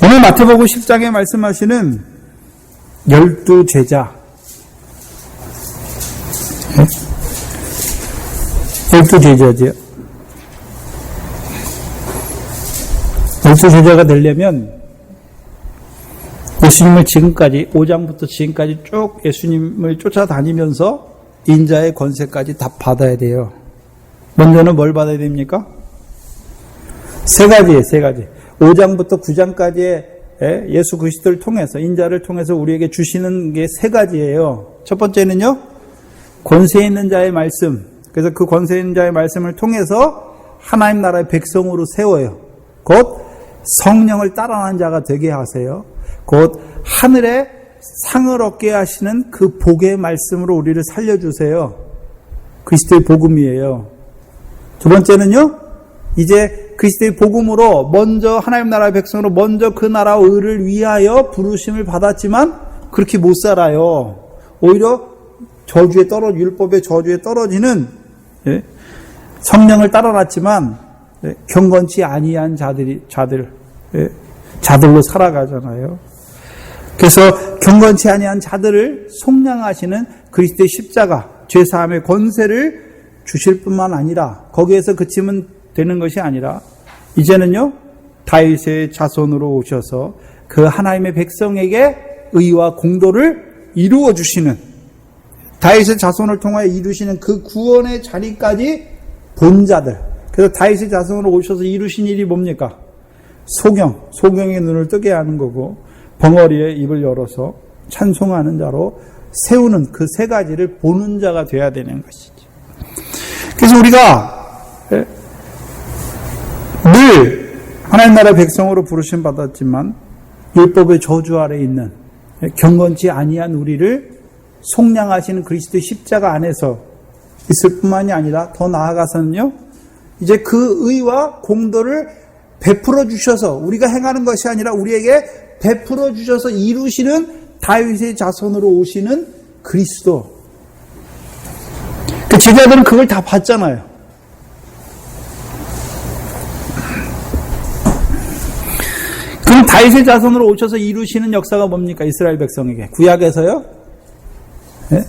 오늘 마태복음 10장에 말씀하시는 12제자, 12제자지요. 12제자가 되려면 예수님을 지금까지 5장부터 지금까지 쭉 예수님을 쫓아다니면서 인자의 권세까지 다 받아야 돼요. 먼저는 뭘 받아야 됩니까? 세 가지예요. 5장부터 9장까지의 예수 그리스도를 통해서 인자를 통해서 우리에게 주시는 게 세 가지예요. 첫 번째는요, 권세 있는 자의 말씀. 그래서 그 권세 있는 자의 말씀을 통해서 하나님 나라의 백성으로 세워요. 곧 성령을 따라가는 자가 되게 하세요. 곧 하늘에 상을 얻게 하시는 그 복의 말씀으로 우리를 살려주세요. 그리스도의 복음이에요. 두 번째는요, 이제 그리스도의 복음으로 먼저 하나님 나라의 백성으로 먼저 그 나라와 의를 위하여 부르심을 받았지만 그렇게 못 살아요. 오히려 율법의 저주에 떨어지는 성령을 따라놨지만 경건치 아니한 자들로 살아가잖아요. 그래서 경건치 아니한 자들을 속량하시는 그리스도의 십자가, 죄사함의 권세를 주실 뿐만 아니라 거기에서 그치면 되는 것이 아니라 이제는요, 다윗의 자손으로 오셔서 그 하나님의 백성에게 의와 공도를 이루어 주시는, 다윗의 자손을 통하여 이루시는 그 구원의 자리까지 본 자들. 그래서 다윗의 자손으로 오셔서 이루신 일이 뭡니까? 소경의 눈을 뜨게 하는 거고, 벙어리의 입을 열어서 찬송하는 자로 세우는 그 세 가지를 보는 자가 되어야 되는 것이죠. 그래서 우리가 늘 하나님 나라의 백성으로 부르심 받았지만 율법의 저주 아래 있는 경건치 아니한 우리를 속량하시는 그리스도의 십자가 안에서 있을 뿐만이 아니라 더 나아가서는요, 이제 그 의와 공도를 베풀어 주셔서 우리가 행하는 것이 아니라 우리에게 베풀어 주셔서 이루시는 다윗의 자손으로 오시는 그리스도. 그 제자들은 그걸 다 봤잖아요. 그럼 다윗의 자손으로 오셔서 이루시는 역사가 뭡니까? 이스라엘 백성에게. 구약에서요? 네?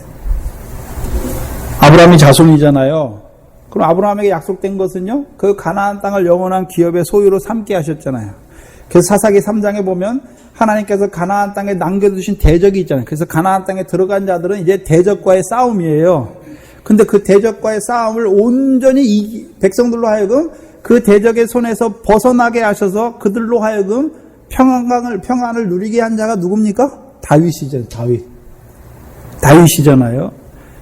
아브라함이 자손이잖아요. 그럼 아브라함에게 약속된 것은요, 그 가나안 땅을 영원한 기업의 소유로 삼게 하셨잖아요. 그래서 사사기 3장에 보면 하나님께서 가나안 땅에 남겨두신 대적이 있잖아요. 그래서 가나안 땅에 들어간 자들은 이제 대적과의 싸움이에요. 근데 그 대적과의 싸움을 온전히 백성들로 하여금 그 대적의 손에서 벗어나게 하셔서 그들로 하여금 평안을 누리게 한 자가 누굽니까? 다윗이죠. 다윗이잖아요.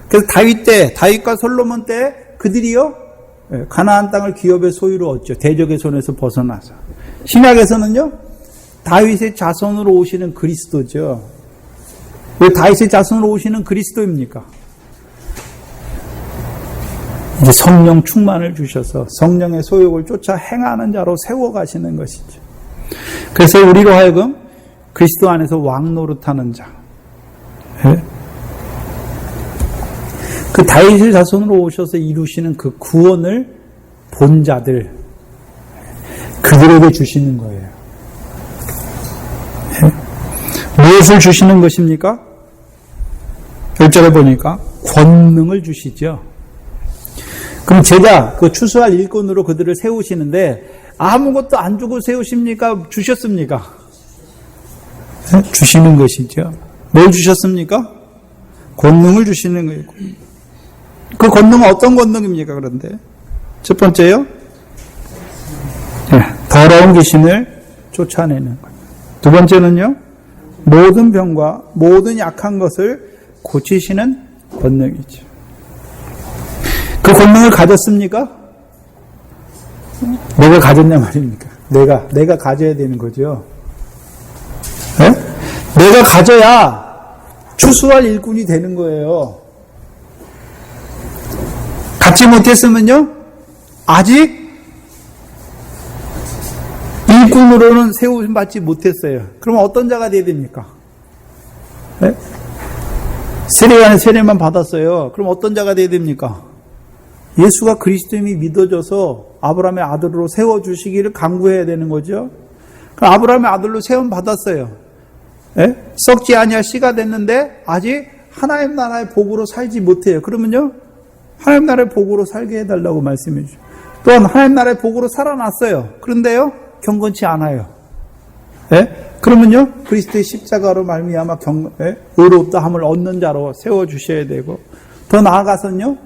그래서 다윗과 솔로몬 때 그들이요, 가나안 땅을 기업의 소유로 얻죠. 대적의 손에서 벗어나서. 신약에서는요, 다윗의 자손으로 오시는 그리스도죠. 왜 다윗의 자손으로 오시는 그리스도입니까? 이제 성령 충만을 주셔서 성령의 소욕을 쫓아 행하는 자로 세워가시는 것이죠. 그래서 우리로 하여금 그리스도 안에서 왕 노릇하는 자, 그 다윗의 자손으로 오셔서 이루시는 그 구원을 본 자들, 그들에게 주시는 거예요. 무엇을 주시는 것입니까? 1절에 보니까 권능을 주시죠. 그럼 제자, 그 추수할 일꾼으로 그들을 세우시는데 아무것도 안 주고 세우십니까? 주셨습니까? 주시는 것이죠. 뭘 주셨습니까? 권능을 주시는 거예요. 그 권능은 어떤 권능입니까? 그런데 첫 번째요, 더러운 귀신을 쫓아내는 것. 두 번째는요, 모든 병과 모든 약한 것을 고치시는 권능이죠. 그 권능을 가졌습니까? 내가 가졌냐 말입니까? 내가 가져야 되는 거죠. 네? 내가 가져야 추수할 일꾼이 되는 거예요. 갖지 못했으면요, 아직 일꾼으로는 세우심 받지 못했어요. 그럼 어떤 자가 되어야 됩니까? 네? 세례관의 세례만 받았어요. 그럼 어떤 자가 되어야 됩니까? 예수가 그리스도임이 믿어져서 아브라함의 아들로 세워주시기를 간구해야 되는 거죠. 그럼 아브라함의 아들로 세움 받았어요. 네? 썩지 아니할 씨가 됐는데 아직 하나님 나라의 복으로 살지 못해요. 그러면요, 하나님 나라의 복으로 살게 해달라고 말씀해 주죠. 또한 하나님 나라의 복으로 살아났어요. 그런데요, 경건치 않아요. 네? 그러면요, 그리스도의 십자가로 말미암아 의롭다함을 얻는 자로 세워주셔야 되고, 더 나아가서는요,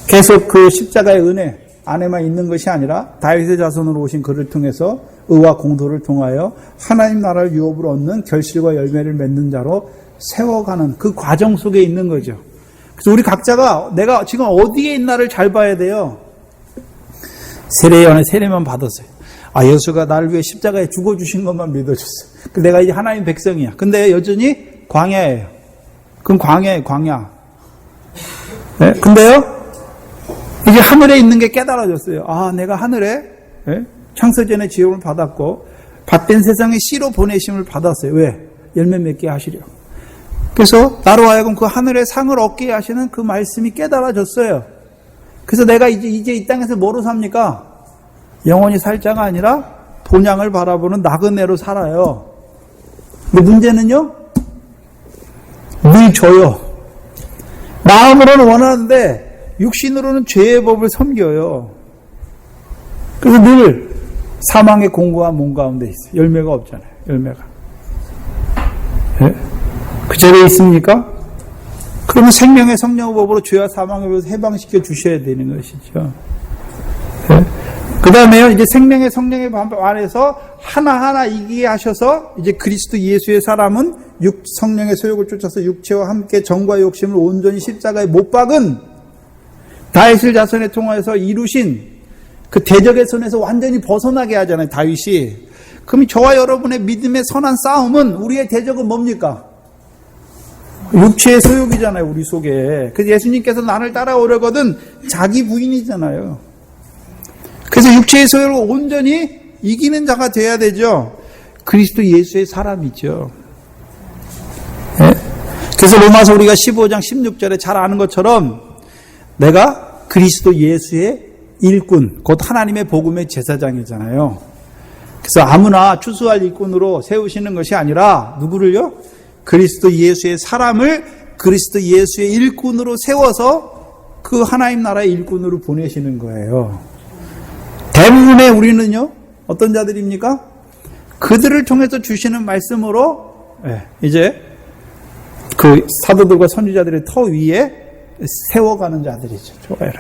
계속 그 십자가의 은혜 안에만 있는 것이 아니라 다윗의 자손으로 오신 그를 통해서 의와 공도를 통하여 하나님 나라를 유업으로 얻는 결실과 열매를 맺는 자로 세워가는 그 과정 속에 있는 거죠. 그래서 우리 각자가 내가 지금 어디에 있나를 잘 봐야 돼요. 세례요한의 세례만 받았어요. 예수가 나를 위해 십자가에 죽어주신 것만 믿어줬어요. 내가 이제 하나님 백성이야. 근데 여전히 광야예요. 그럼 광야예요, 광야. 네? 근데요, 이제 하늘에 있는 게 깨달아졌어요. 내가 하늘에 창세전에 지음을 받았고 밭된 세상에 씨로 보내심을 받았어요. 왜? 열매 맺게 하시려고. 그래서 나로 하여금 그 하늘의 상을 얻게 하시는 그 말씀이 깨달아졌어요. 그래서 내가 이제 이 땅에서 뭐로 삽니까? 영원히 살 자가 아니라 본향을 바라보는 나그네로 살아요. 근데 문제는요, 늘 줘요. 마음으로는 원하는데 육신으로는 죄의 법을 섬겨요. 그래서 늘 사망의 공고한 몸 가운데 있어요. 열매가 없잖아요. 열매가. 네? 그 자리에 있습니까? 그러면 생명의 성령의 법으로 죄와 사망의 법에서 해방시켜 주셔야 되는 것이죠. 네? 그 다음에요, 이제 생명의 성령의 법 안에서 하나하나 이기게 하셔서 이제 그리스도 예수의 사람은 성령의 소욕을 쫓아서 육체와 함께 정과 욕심을 온전히 십자가에 못 박은 다윗의 자손에 통하여서 이루신 그 대적의 손에서 완전히 벗어나게 하잖아요, 다윗이. 그럼 저와 여러분의 믿음의 선한 싸움은, 우리의 대적은 뭡니까? 육체의 소욕이잖아요, 우리 속에. 그래서 예수님께서 나를 따라오려거든 자기 부인이잖아요. 그래서 육체의 소욕을 온전히 이기는 자가 돼야 되죠. 그리스도 예수의 사람이죠. 네? 그래서 로마서 우리가 15장 16절에 잘 아는 것처럼 내가 그리스도 예수의 일꾼, 곧 하나님의 복음의 제사장이잖아요. 그래서 아무나 추수할 일꾼으로 세우시는 것이 아니라 누구를요? 그리스도 예수의 사람을 그리스도 예수의 일꾼으로 세워서 그 하나님 나라의 일꾼으로 보내시는 거예요. 대부분의 우리는요, 어떤 자들입니까? 그들을 통해서 주시는 말씀으로 이제 그 사도들과 선지자들의 터 위에 세워가는 자들이죠. 좋아요.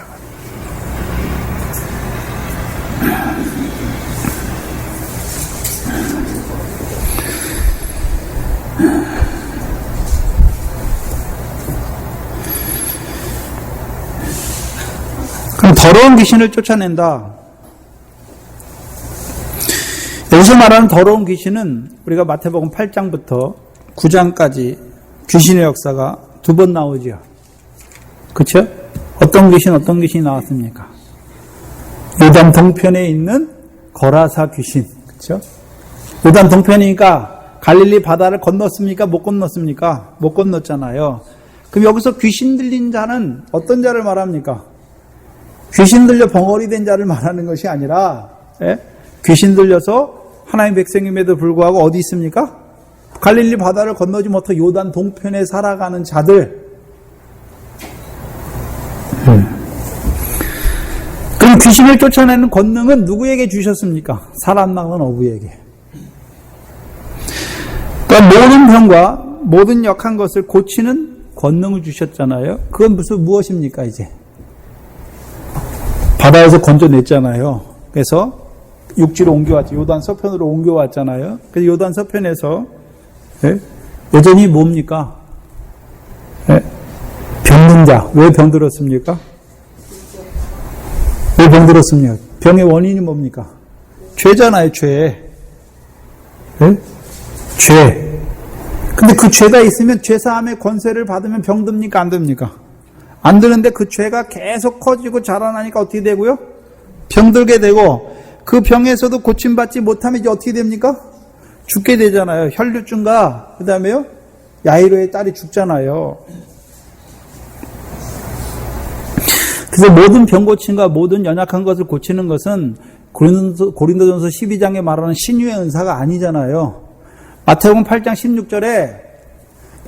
그럼 더러운 귀신을 쫓아낸다. 여기서 말하는 더러운 귀신은 우리가 마태복음 8장부터 9장까지 귀신의 역사가 2번 나오죠. 그렇죠? 어떤 귀신이 나왔습니까? 요단 동편에 있는 거라사 귀신. 그렇죠? 요단 동편이니까 갈릴리 바다를 건넜습니까? 못 건넜습니까? 못 건넜잖아요. 그럼 여기서 귀신 들린 자는 어떤 자를 말합니까? 귀신 들려 벙어리 된 자를 말하는 것이 아니라, 귀신 들려서 하나님 백성임에도 불구하고 어디 있습니까? 갈릴리 바다를 건너지 못해 요단 동편에 살아가는 자들. 그럼 귀신을 쫓아내는 권능은 누구에게 주셨습니까? 사람 낳는 어부에게. 그러니까 모든 병과 모든 역한 것을 고치는 권능을 주셨잖아요. 그건 무엇입니까, 이제? 바다에서 건져냈잖아요. 그래서 육지로 옮겨왔죠. 요단 서편으로 옮겨왔잖아요. 그래서 요단 서편에서 여전히 뭡니까? 병든 자. 왜 병들었습니까? 왜 병들었습니까? 병의 원인이 뭡니까? 죄잖아요, 죄. 죄. 근데 그 죄가 있으면 죄사함의 권세를 받으면 병듭니까? 안 듭니까? 안 드는데 그 죄가 계속 커지고 자라나니까 어떻게 되고요? 병들게 되고, 그 병에서도 고침받지 못하면 이제 어떻게 됩니까? 죽게 되잖아요. 혈류증과 그 다음에요, 야이로의 딸이 죽잖아요. 그래서 모든 병 고침과 모든 연약한 것을 고치는 것은 고린도전서 12장에 말하는 신유의 은사가 아니잖아요. 마태복음 8장 16절에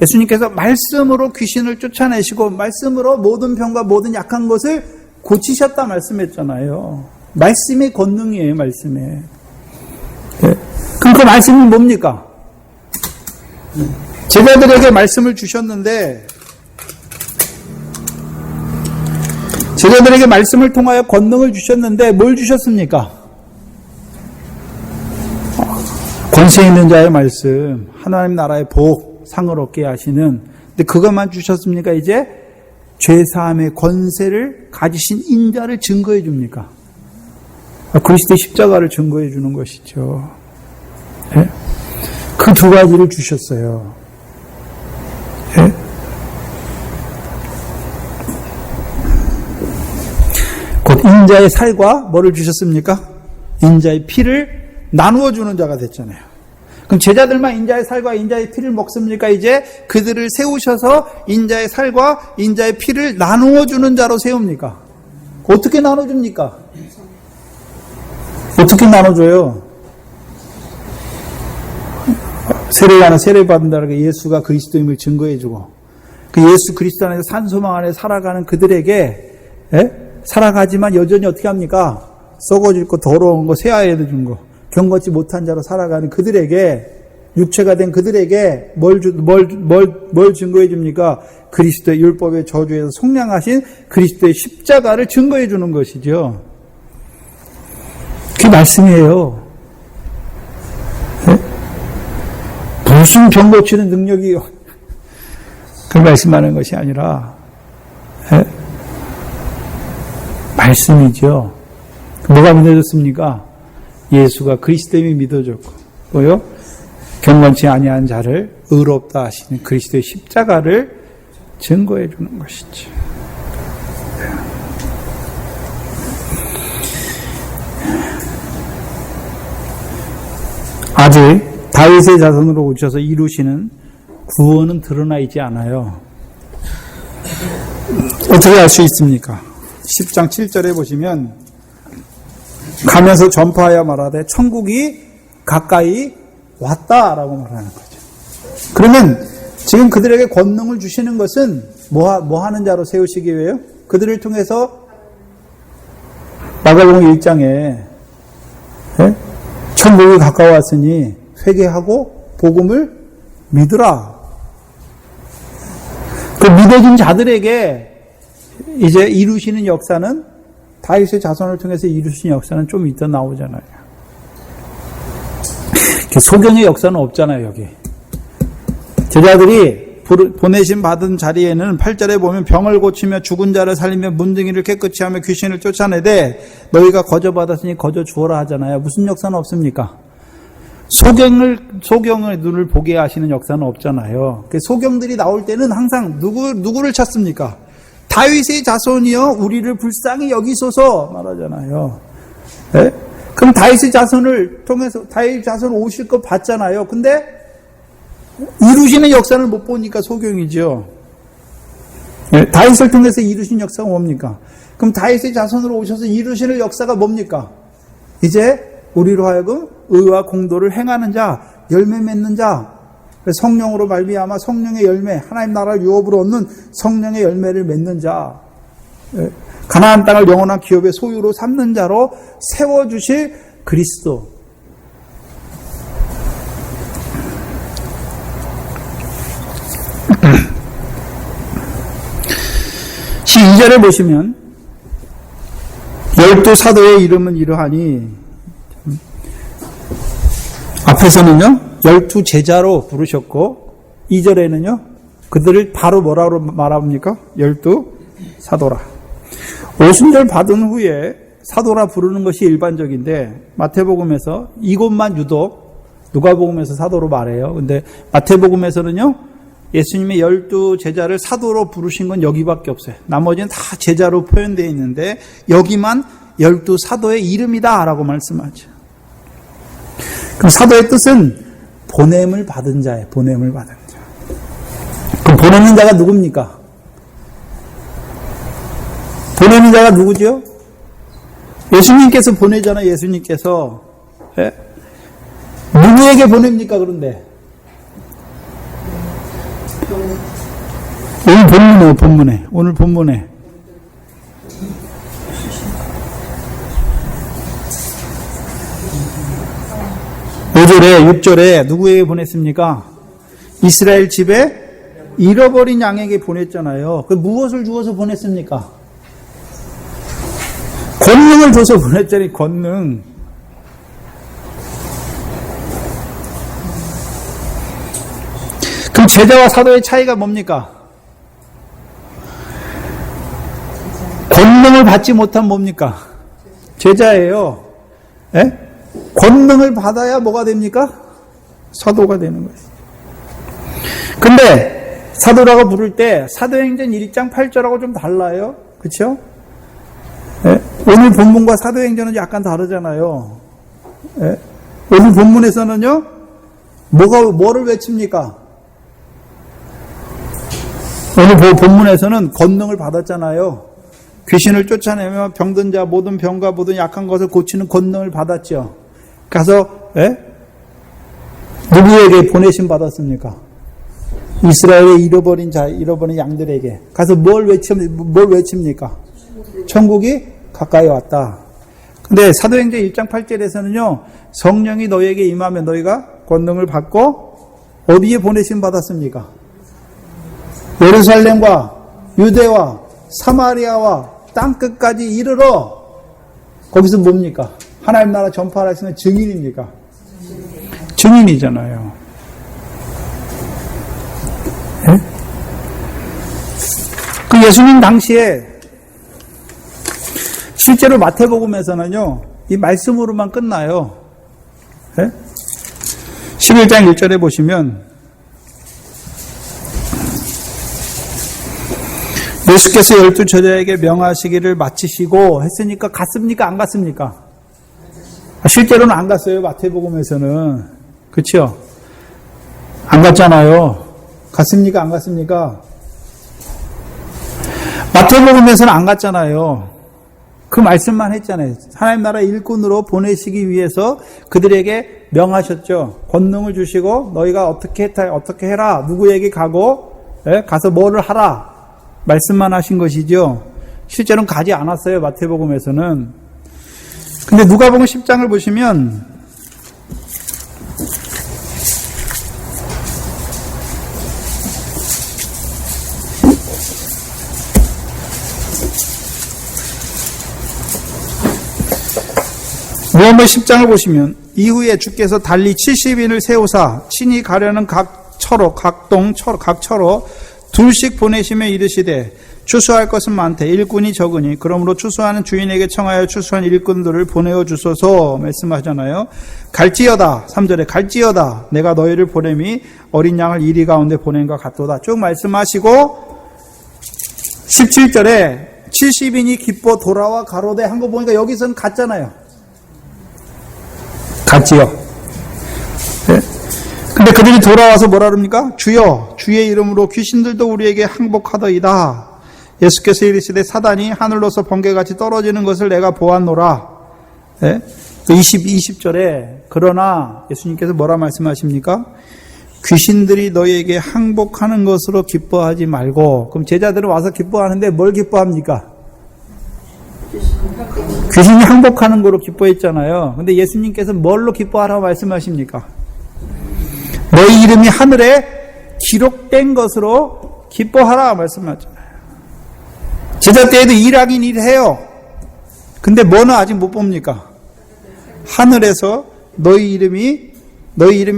예수님께서 말씀으로 귀신을 쫓아내시고 말씀으로 모든 병과 모든 약한 것을 고치셨다 말씀했잖아요. 말씀의 권능이에요, 말씀에. 그럼 그 말씀은 뭡니까? 제자들에게 말씀을 주셨는데, 제자들에게 말씀을 통하여 권능을 주셨는데 뭘 주셨습니까? 권세 있는 자의 말씀, 하나님 나라의 복, 상을 얻게 하시는, 근데 그것만 주셨습니까? 이제 죄사함의 권세를 가지신 인자를 증거해 줍니까? 그리스도의 십자가를 증거해 주는 것이죠. 네? 그 두 가지를 주셨어요. 네? 곧 인자의 살과 뭐를 주셨습니까? 인자의 피를 나누어 주는 자가 됐잖아요. 그럼 제자들만 인자의 살과 인자의 피를 먹습니까? 이제 그들을 세우셔서 인자의 살과 인자의 피를 나누어 주는 자로 세웁니까? 어떻게 나눠줍니까? 어떻게 나눠줘요? 세례하는 세례 받는다는 게 예수가 그리스도임을 증거해주고, 그 예수 그리스도 안에서 산소망 안에 살아가는 그들에게, 살아가지만 여전히 어떻게 합니까? 썩어질 거, 더러운 거, 새하얘도 준 거, 경건치 못한 자로 살아가는 그들에게, 육체가 된 그들에게 뭘 증거해 줍니까? 그리스도의 율법의 저주에서 속량하신 그리스도의 십자가를 증거해 주는 것이죠. 그게 말씀이에요. 무슨 병 고치는 능력이 그 말씀하는 것이 아니라 말씀이죠. 뭐가 믿어졌습니까? 예수가 그리스도임이 믿어졌고, 뭐요? 경건치 아니한 자를 의롭다 하시는 그리스도의 십자가를 증거해 주는 것이죠. 아직 다윗의 자손으로 오셔서 이루시는 구원은 드러나 있지 않아요. 어떻게 알 수 있습니까? 10장 7절에 보시면 가면서 전파하여 말하되 천국이 가까이 왔다라고 말하는 거죠. 그러면 지금 그들에게 권능을 주시는 것은 뭐 하는 자로 세우시기 위해요? 그들을 통해서 마가복음 1장에 천국이 가까웠으니 회개하고 복음을 믿으라. 그 믿어진 자들에게 이제 이루시는 역사는, 다윗의 자손을 통해서 이루시는 역사는 좀 이따 나오잖아요. 소경의 역사는 없잖아요, 여기. 제자들이 보내심 받은 자리에는 8절에 보면 병을 고치며 죽은 자를 살리며 문둥이를 깨끗이 하며 귀신을 쫓아내되 너희가 거저 받았으니 거저 주어라 하잖아요. 무슨 역사는 없습니까? 소경의 눈을 보게 하시는 역사는 없잖아요. 소경들이 나올 때는 항상 누구를 찾습니까? 다윗의 자손이여 우리를 불쌍히 여기소서 말하잖아요. 네? 그럼 다윗의 자손을 통해서 다윗 자손 오실 거 봤잖아요. 근데 이루시는 역사를 못 보니까 소경이죠. 네? 다윗을 통해서 이루신 역사가 뭡니까? 그럼 다윗의 자손으로 오셔서 이루시는 역사가 뭡니까? 이제 우리로 하여금 의와 공도를 행하는 자, 열매 맺는 자, 성령으로 말미암아 성령의 열매, 하나님 나라를 유업으로 얻는 성령의 열매를 맺는 자, 가나안 땅을 영원한 기업의 소유로 삼는 자로 세워주실 그리스도. 12절에 보시면 12사도의 이름은 이러하니 앞에서는요 12제자로 부르셨고 2절에는요 그들을 바로 뭐라고 말합니까? 12사도라. 오순절 받은 후에 사도라 부르는 것이 일반적인데 마태복음에서 이곳만 유독 누가복음에서 사도로 말해요. 근데 마태복음에서는요 예수님의 12제자를 사도로 부르신 건 여기밖에 없어요. 나머지는 다 제자로 표현되어 있는데 여기만 12사도의 이름이다 라고 말씀하죠. 그럼 사도의 뜻은 보냄을 받은 자예요. 보냄을 받은 자. 그럼 보내는 자가 누굽니까? 보내는 자가 누구죠? 예수님께서 보내잖아요. 예수님께서. 예? 누구에게 보냅니까? 그런데 오늘 본문에 5절에 6절에 누구에게 보냈습니까? 이스라엘 집에 잃어버린 양에게 보냈잖아요. 그 무엇을 주어서 보냈습니까? 권능을 줘서 보냈잖아요. 권능. 그럼 제자와 사도의 차이가 뭡니까? 권능을 받지 못한 뭡니까? 제자예요. 예? 권능을 받아야 뭐가 됩니까? 사도가 되는 거예요. 근데 사도라고 부를 때 사도행전 1장 8절하고 좀 달라요. 그렇죠? 예? 오늘 본문과 사도행전은 약간 다르잖아요. 예? 오늘 본문에서는요. 뭐를 외칩니까? 오늘 본문에서는 권능을 받았잖아요. 귀신을 쫓아내며 병든 자 모든 병과 모든 약한 것을 고치는 권능을 받았죠. 가서 누구에게 보내심 받았습니까? 이스라엘의 잃어버린 양들에게 가서 뭘 외칩니까? 천국이 가까이 왔다. 근데 사도행전 1장 8절에서는요. 성령이 너희에게 임하면 너희가 권능을 받고 어디에 보내심 받았습니까? 예루살렘과 유대와 사마리아와 땅끝까지 이르러 거기서 뭡니까? 하나님 나라 전파할 수 있는 증인입니까? 증인이잖아요. 네? 그 예수님 당시에 실제로 마태복음에서는요. 이 말씀으로만 끝나요. 네? 11장 1절에 보시면 예수께서 12제자에게 명하시기를 마치시고 했으니까 갔습니까? 안 갔습니까? 실제로는 안 갔어요. 마태복음에서는. 그렇죠? 안 갔잖아요. 갔습니까? 안 갔습니까? 마태복음에서는 안 갔잖아요. 그 말씀만 했잖아요. 하나님 나라 일꾼으로 보내시기 위해서 그들에게 명하셨죠. 권능을 주시고 너희가 어떻게 해라. 누구에게 가고 가서 뭐를 하라. 말씀만 하신 것이죠. 실제로는 가지 않았어요. 마태복음에서는. 근데 누가복음 10장을 보시면 누가복음 10장을 보시면 이후에 주께서 달리 70인을 세우사 친히 가려는 각 각 처로 둘씩 보내시며 이르시되 추수할 것은 많되 일꾼이 적으니 그러므로 추수하는 주인에게 청하여 추수한 일꾼들을 보내어 주소서 말씀하잖아요. 갈지어다 3절에 갈지어다 내가 너희를 보냄이 어린 양을 이리 가운데 보낸 것 같도다 쭉 말씀하시고 17절에 70인이 기뻐 돌아와 가로되 한 거 보니까 여기서는 같잖아요. 같지요. 네. 근데 그들이 돌아와서 뭐라 그럽니까? 주여 주의 이름으로 귀신들도 우리에게 항복하더이다. 예수께서 이르시되 사단이 하늘로서 번개같이 떨어지는 것을 내가 보았노라. 네? 20절에 그러나 예수님께서 뭐라 말씀하십니까? 귀신들이 너희에게 항복하는 것으로 기뻐하지 말고. 그럼 제자들은 와서 기뻐하는데 뭘 기뻐합니까? 귀신이 항복하는 거로 기뻐했잖아요. 근데 예수님께서 뭘로 기뻐하라고 말씀하십니까? 너희 이름이 하늘에 기록된 것으로 기뻐하라 말씀하잖아요. 제자 때에도 일하긴 일해요. 근데 뭐는 아직 못 봅니까? 하늘에서 너희 이름이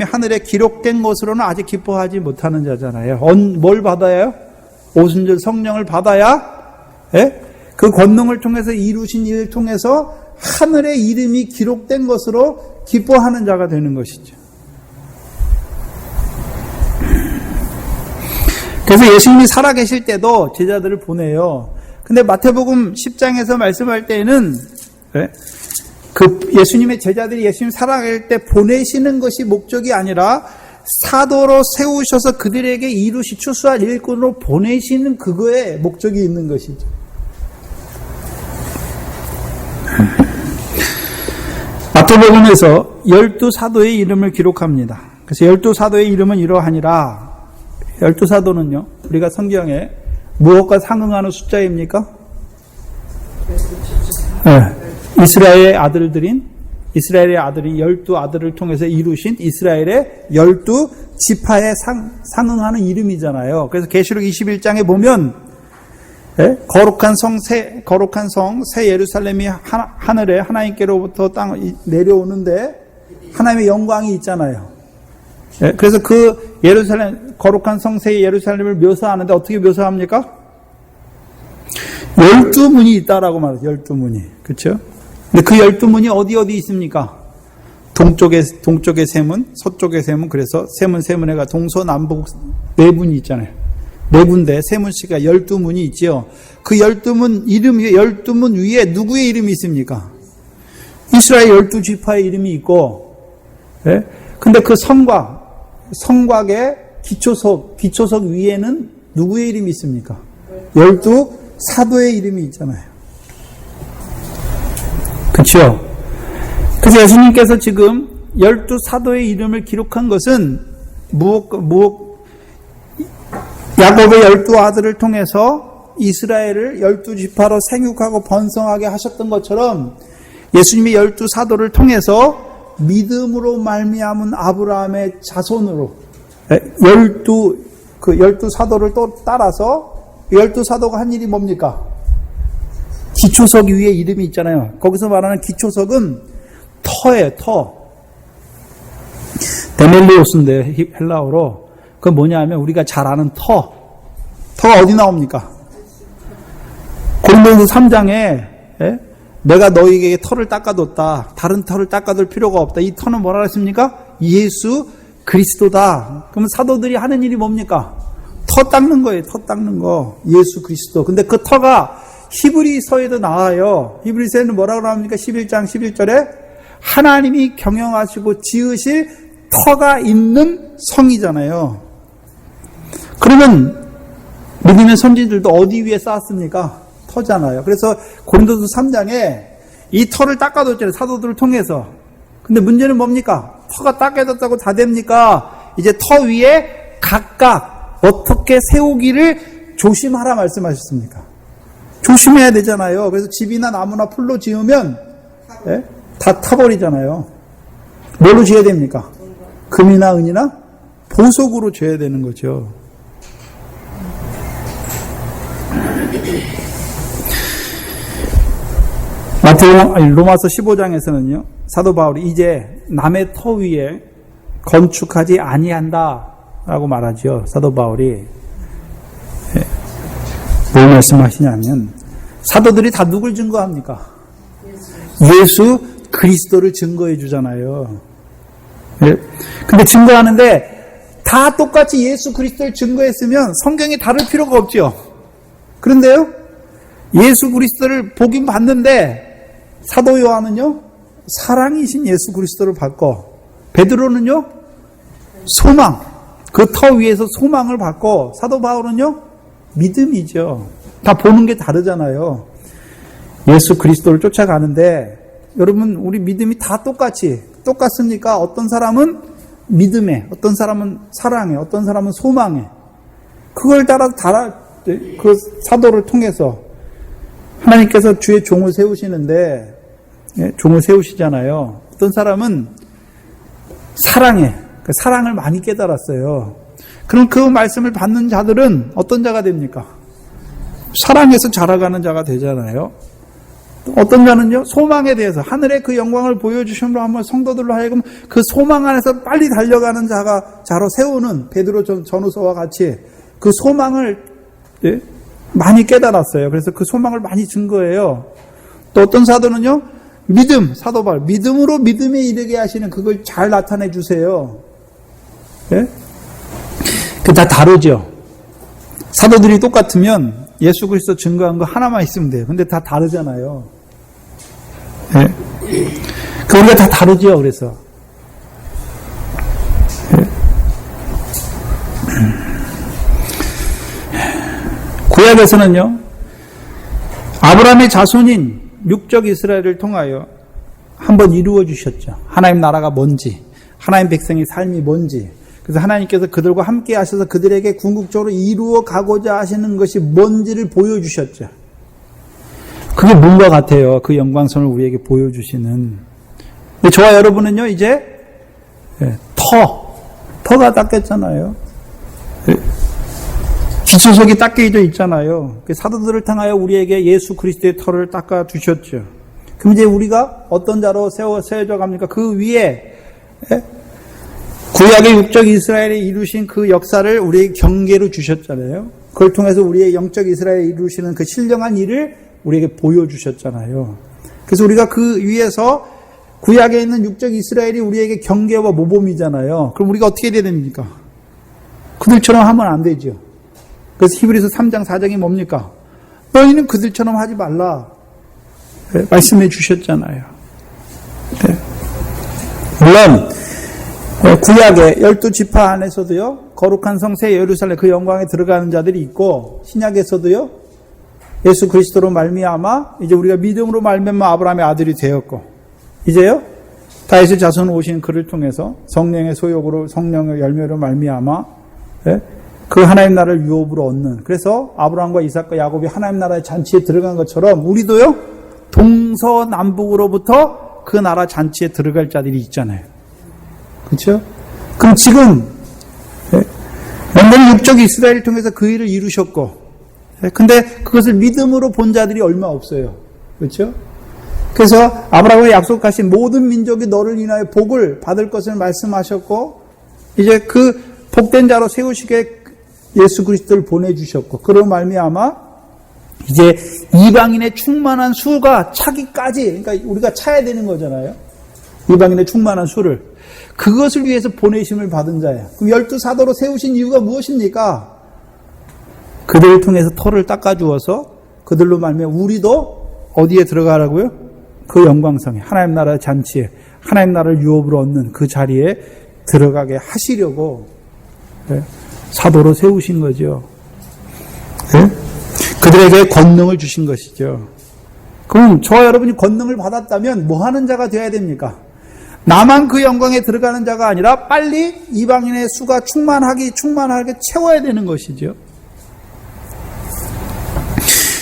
하늘에 기록된 것으로는 아직 기뻐하지 못하는 자잖아요. 뭘 받아요? 오순절 성령을 받아야 예? 그 권능을 통해서 이루신 일을 통해서 하늘에 이름이 기록된 것으로 기뻐하는 자가 되는 것이죠. 그래서 예수님이 살아계실 때도 제자들을 보내요. 근데 마태복음 10장에서 말씀할 때에는 그 예수님의 제자들이 예수님 살아갈 때 보내시는 것이 목적이 아니라 사도로 세우셔서 그들에게 이루시 추수할 일꾼으로 보내시는 그거에 목적이 있는 것이죠. 마태복음에서 12사도의 이름을 기록합니다. 그래서 12사도의 이름은 이러하니라. 12사도는요, 우리가 성경에 무엇과 상응하는 숫자입니까? 네. 이스라엘의 아들인 12아들을 통해서 이루신 이스라엘의 12지파에 상응하는 이름이잖아요. 그래서 계시록 21장에 보면 거룩한 성 새 예루살렘이 하늘에 하나님께로부터 땅 내려오는데 하나님의 영광이 있잖아요. 그래서 그 거룩한 성 새 예루살렘을 묘사하는데 어떻게 묘사합니까? 12문이 있다라고 말해요. 12문이. 그렇죠? 근데 그 12문이 어디 있습니까? 동쪽의 세문, 서쪽의 세문, 그래서 세문에가 동서남북 네 분이 있잖아요. 네 군데 세문씨가 12문이 있지요. 그 12문 이름 위에 12문 위에 누구의 이름이 있습니까? 이스라엘 12지파의 이름이 있고, 예? 근데 그 성곽의 기초석 위에는 누구의 이름이 있습니까? 12사도의 이름이 있잖아요. 그렇죠? 그래서 예수님께서 지금 12사도의 이름을 기록한 것은 야곱의 12아들을 통해서 이스라엘을 12지파로 생육하고 번성하게 하셨던 것처럼 예수님이 12사도를 통해서 믿음으로 말미암은 아브라함의 자손으로 12사도를 또 따라서 12사도가 한 일이 뭡니까? 기초석 위에 이름이 있잖아요. 거기서 말하는 기초석은 터예요. 터. 데멜리오스인데 헬라어로. 그건 뭐냐면 우리가 잘 아는 터가 어디 나옵니까? 고린도서 3장에 내가 너희에게 터를 닦아뒀다. 다른 터를 닦아둘 필요가 없다. 이 터는 뭐라 했습니까? 예수 그리스도다. 그러면 사도들이 하는 일이 뭡니까? 터 닦는 거예요. 터 닦는 거. 예수 그리스도. 근데 그 터가 히브리서에도 나와요. 히브리서에는 뭐라고 합니까? 11장 11절에 하나님이 경영하시고 지으실 터가 있는 성이잖아요. 그러면 믿음의 선지들도 어디 위에 쌓았습니까? 터잖아요. 그래서 고린도서 3장에 이 터를 닦아뒀잖아요. 사도들을 통해서. 근데 문제는 뭡니까? 터가 닦아졌다고 다 됩니까? 이제 터 위에 각각 어떻게 세우기를 조심하라 말씀하셨습니까? 조심해야 되잖아요. 그래서 집이나 나무나 풀로 지으면 다 타버리잖아요. 뭘로 지어야 됩니까? 금이나 은이나 보석으로 지어야 되는 거죠. 로마서 15장에서는요, 사도 바울이 이제 남의 터 위에 건축하지 아니한다 라고 말하죠. 사도 바울이. 뭘 말씀하시냐면 사도들이 다 누굴 증거합니까? 예수 그리스도를 증거해 주잖아요. 근데 증거하는데 다 똑같이 예수 그리스도를 증거했으면 성경이 다를 필요가 없죠. 그런데요, 예수 그리스도를 보긴 봤는데 사도 요한은요, 사랑이신 예수 그리스도를 받고, 베드로는요, 소망, 그 터 위에서 소망을 받고, 사도 바울은요, 믿음이죠. 다 보는 게 다르잖아요. 예수 그리스도를 쫓아가는데 여러분, 우리 믿음이 다 똑같습니까? 어떤 사람은 믿음에, 어떤 사람은 사랑에, 어떤 사람은 소망에, 그걸 따라 그 사도를 통해서 하나님께서 주의 종을 세우시는데, 종을 세우시잖아요. 어떤 사람은 사랑에, 그 사랑을 많이 깨달았어요. 그럼 그 말씀을 받는 자들은 어떤 자가 됩니까? 사랑에서 자라가는 자가 되잖아요. 어떤 자는요, 소망에 대해서 하늘의 그 영광을 보여주심으로 한번 성도들로 하여금 그 소망 안에서 빨리 달려가는 자로 세우는 베드로 전후서와 같이 그 소망을 많이 깨달았어요. 그래서 그 소망을 많이 증거해요. 또 어떤 사도는요, 믿음, 사도 바울, 믿음으로 믿음에 이르게 하시는 그걸 잘 나타내 주세요. 예? 그 다 다르죠. 사도들이 똑같으면 예수 그리스도 증거한 거 하나만 있으면 돼요. 근데 다 다르잖아요. 예? 그 우리가 다 다르죠. 그래서 예? 구약에서는요, 아브라함의 자손인 육적 이스라엘을 통하여 한번 이루어 주셨죠. 하나님 나라가 뭔지, 하나님 백성의 삶이 뭔지. 그래서 하나님께서 그들과 함께 하셔서 그들에게 궁극적으로 이루어 가고자 하시는 것이 뭔지를 보여주셨죠. 그게 뭔가 같아요. 그 영광선을 우리에게 보여주시는. 근데 저와 여러분은요, 이제 터가 닦였잖아요. 기초석이 닦여져 있잖아요. 사도들을 통하여 우리에게 예수 그리스도의 터를 닦아 주셨죠. 그럼 이제 우리가 어떤 자로 세워져 갑니까? 그 위에 구약의 육적 이스라엘이 이루신 그 역사를 우리에게 경계로 주셨잖아요. 그걸 통해서 우리의 영적 이스라엘이 이루시는 그 신령한 일을 우리에게 보여주셨잖아요. 그래서 우리가 그 위에서 구약에 있는 육적 이스라엘이 우리에게 경계와 모범이잖아요. 그럼 우리가 어떻게 해야 됩니까? 그들처럼 하면 안 되죠. 그래서 히브리서 3장 4장이 뭡니까? 너희는 그들처럼 하지 말라. 네, 말씀해 주셨잖아요. 네. 물론 구약의 12지파 안에서도요, 거룩한 성새 예루살렘 그 영광에 들어가는 자들이 있고, 신약에서도요, 예수 그리스도로 말미암아 이제 우리가 믿음으로 말미암아 아브라함의 아들이 되었고, 이제요 다윗의 자손 오신 그를 통해서 성령의 소욕으로, 성령의 열매로 말미암아 그 하나님 나라를 유업으로 얻는, 그래서 아브라함과 이삭과 야곱이 하나님 나라의 잔치에 들어간 것처럼 우리도요 동서남북으로부터 그 나라 잔치에 들어갈 자들이 있잖아요. 그렇죠? 그럼 지금 완전히 육적 이스라엘을 통해서 그 일을 이루셨고, 근데 그것을 믿음으로 본 자들이 얼마 없어요. 그렇죠? 그래서 아브라함이 약속하신 모든 민족이 너를 인하여 복을 받을 것을 말씀하셨고, 이제 그 복된 자로 세우시게 예수 그리스도를 보내주셨고, 그로 말미암아 이제 이방인의 충만한 수가 차기까지, 그러니까 우리가 차야 되는 거잖아요. 이방인의 충만한 수를, 그것을 위해서 보내심을 받은 자예요. 그럼 12사도로 세우신 이유가 무엇입니까? 그들을 통해서 터를 닦아주어서 그들로 말미암아 우리도 어디에 들어가라고요? 그 영광성에, 하나님 나라 잔치에, 하나님 나라를 유업으로 얻는 그 자리에 들어가게 하시려고 사도로 세우신 거죠. 그들에게 권능을 주신 것이죠. 그럼 저와 여러분이 권능을 받았다면 뭐 하는 자가 되어야 됩니까? 나만 그 영광에 들어가는 자가 아니라 빨리 이방인의 수가 충만하게 채워야 되는 것이죠.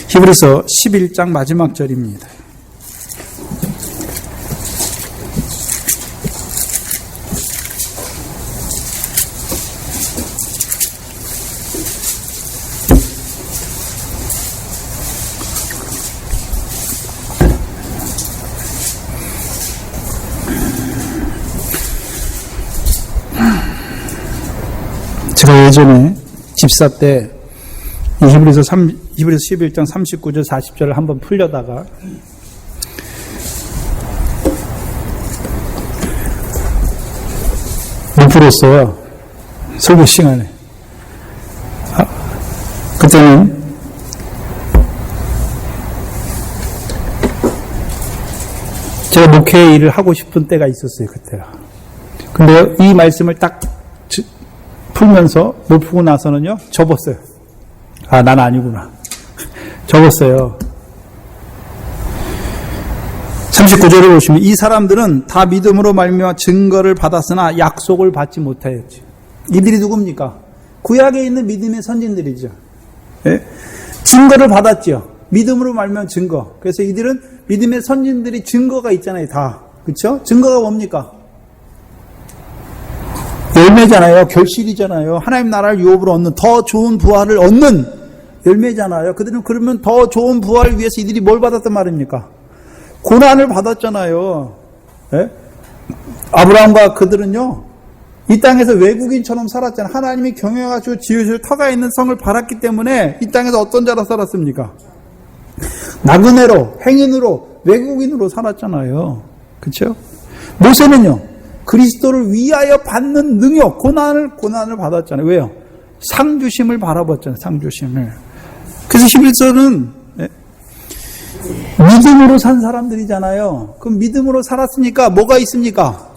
히브리서 11장 마지막 절입니다. 제가 예전에 집사 때 히브리서 11장 39절 40절을 한번 풀려다가 못 풀었어요. 설교 시간에. 그때는 제가 목회 일을 하고 싶은 때가 있었어요. 그때가. 근데 이 말씀을 딱 풀면서 못 풀고 나서는요 접었어요. 아, 난 아니구나. 접었어요. 39절을 보시면 이 사람들은 다 믿음으로 말미암아 증거를 받았으나 약속을 받지 못하였지. 이들이 누굽니까? 구약에 있는 믿음의 선진들이죠. 예? 증거를 받았죠. 믿음으로 말미암아 증거. 그래서 이들은 믿음의 선진들이 증거가 있잖아요. 다. 그렇죠? 증거가 뭡니까? 열매잖아요. 결실이잖아요. 하나님 나라를 유업으로 얻는 더 좋은 부활을 얻는 열매잖아요. 그들은 그러면 더 좋은 부활을 위해서 이들이 뭘 받았단 말입니까? 고난을 받았잖아요. 예? 아브라함과 그들은요, 이 땅에서 외국인처럼 살았잖아요. 하나님이 경영하시고 지으실 터가 있는 성을 바랐기 때문에 이 땅에서 어떤 자로 살았습니까? 나그네로, 행인으로, 외국인으로 살았잖아요. 그렇죠? 모세는요, 그리스도를 위하여 받는 능력, 고난을 받았잖아요. 왜요? 상주심을 바라봤잖아요. 상주심을. 그래서 히브리서는 믿음으로 산 사람들이잖아요. 그럼 믿음으로 살았으니까 뭐가 있습니까?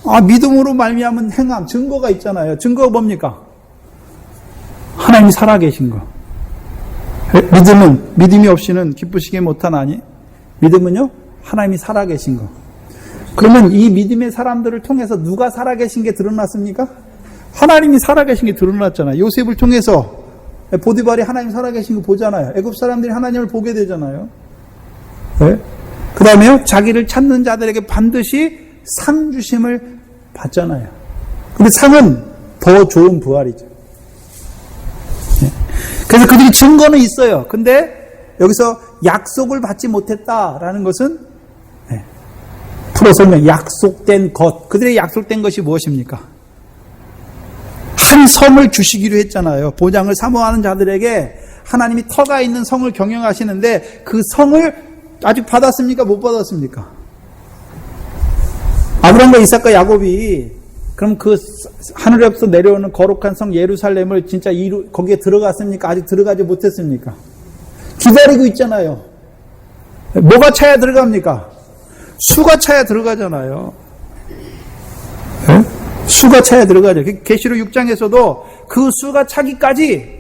아, 믿음으로 말미암은 행함, 증거가 있잖아요. 증거가 뭡니까? 하나님이 살아계신 거. 믿음이 없이는 기쁘시게 못하나니? 믿음은요, 하나님이 살아계신 거. 그러면 이 믿음의 사람들을 통해서 누가 살아계신 게 드러났습니까? 하나님이 살아계신 게 드러났잖아요. 요셉을 통해서 보디발이 하나님 살아계신 거 보잖아요. 애굽 사람들이 하나님을 보게 되잖아요. 네? 그 다음에요, 자기를 찾는 자들에게 반드시 상 주심을 받잖아요. 근데 상은 더 좋은 부활이죠. 네? 그래서 그들이 증거는 있어요. 근데 여기서 약속을 받지 못했다라는 것은 풀어서 약속된 것, 그들의 약속된 것이 무엇입니까? 한 성을 주시기로 했잖아요. 보장을 사모하는 자들에게 하나님이 터가 있는 성을 경영하시는데 그 성을 아직 받았습니까? 못 받았습니까? 아브라함과 이삭과 야곱이 그럼 그 하늘에서 내려오는 거룩한 성 예루살렘을 진짜 거기에 들어갔습니까? 아직 들어가지 못했습니까? 기다리고 있잖아요. 뭐가 차야 들어갑니까? 수가 차야 들어가잖아요. 네? 수가 차야 들어가죠. 계시록 6장에서도 그 수가 차기까지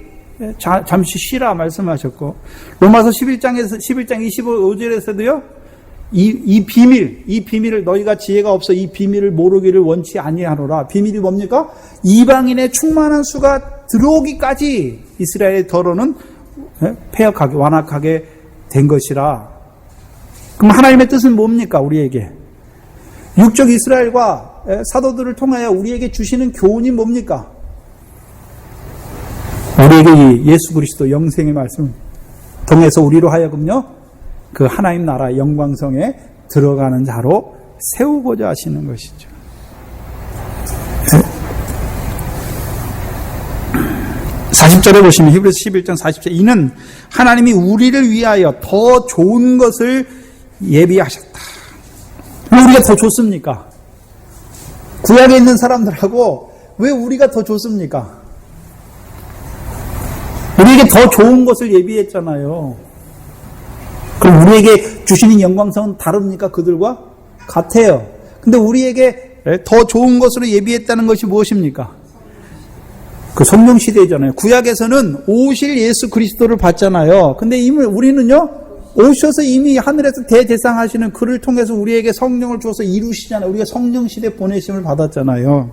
잠시 쉬라 말씀하셨고, 로마서 11장 25절에서도요, 이 비밀을 너희가 지혜가 없어 이 비밀을 모르기를 원치 아니하노라. 비밀이 뭡니까? 이방인의 충만한 수가 들어오기까지 이스라엘의 더러는 폐역하게 완악하게 된 것이라. 그럼 하나님의 뜻은 뭡니까? 우리에게 육적 이스라엘과 사도들을 통하여 우리에게 주시는 교훈이 뭡니까? 우리에게 이 예수 그리스도 영생의 말씀을 통해서 우리로 하여금요, 그 하나님 나라 영광성에 들어가는 자로 세우고자 하시는 것이죠. 40절에 보시면 히브리서 11장 40절, 이는 하나님이 우리를 위하여 더 좋은 것을 예비하셨다. 왜 우리가 더 좋습니까? 구약에 있는 사람들하고 왜 우리가 더 좋습니까? 우리에게 더 좋은 것을 예비했잖아요. 그럼 우리에게 주시는 영광성은 다릅니까? 그들과 같아요. 근데 우리에게 더 좋은 것으로 예비했다는 것이 무엇입니까? 그 성령 시대잖아요. 구약에서는 오실 예수 그리스도를 봤잖아요. 근데 이미 우리는요, 오셔서 이미 하늘에서 대제사하시는 그를 통해서 우리에게 성령을 주어서 이루시잖아요. 우리가 성령 시대 보내심을 받았잖아요.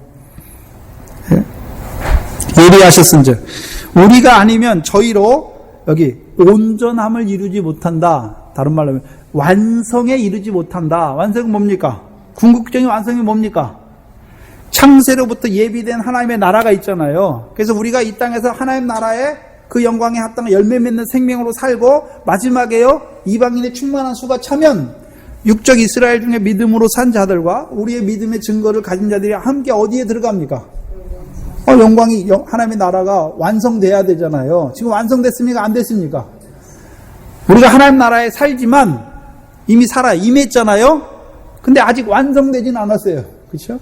예비하셨은즉 우리가 아니면 저희로 여기 온전함을 이루지 못한다. 다른 말로 하면 완성에 이르지 못한다. 완성은 뭡니까? 궁극적인 완성이 뭡니까? 창세로부터 예비된 하나님의 나라가 있잖아요. 그래서 우리가 이 땅에서 하나님 나라에 그 영광에 합당한 열매 맺는 생명으로 살고 마지막에요, 이방인의 충만한 수가 차면 육적 이스라엘 중에 믿음으로 산 자들과 우리의 믿음의 증거를 가진 자들이 함께 어디에 들어갑니까? 영광이, 하나님의 나라가 완성돼야 되잖아요. 지금 완성됐습니까? 안 됐습니까? 우리가 하나님 나라에 살지만 이미 임했잖아요? 근데 아직 완성되진 않았어요. 그렇죠?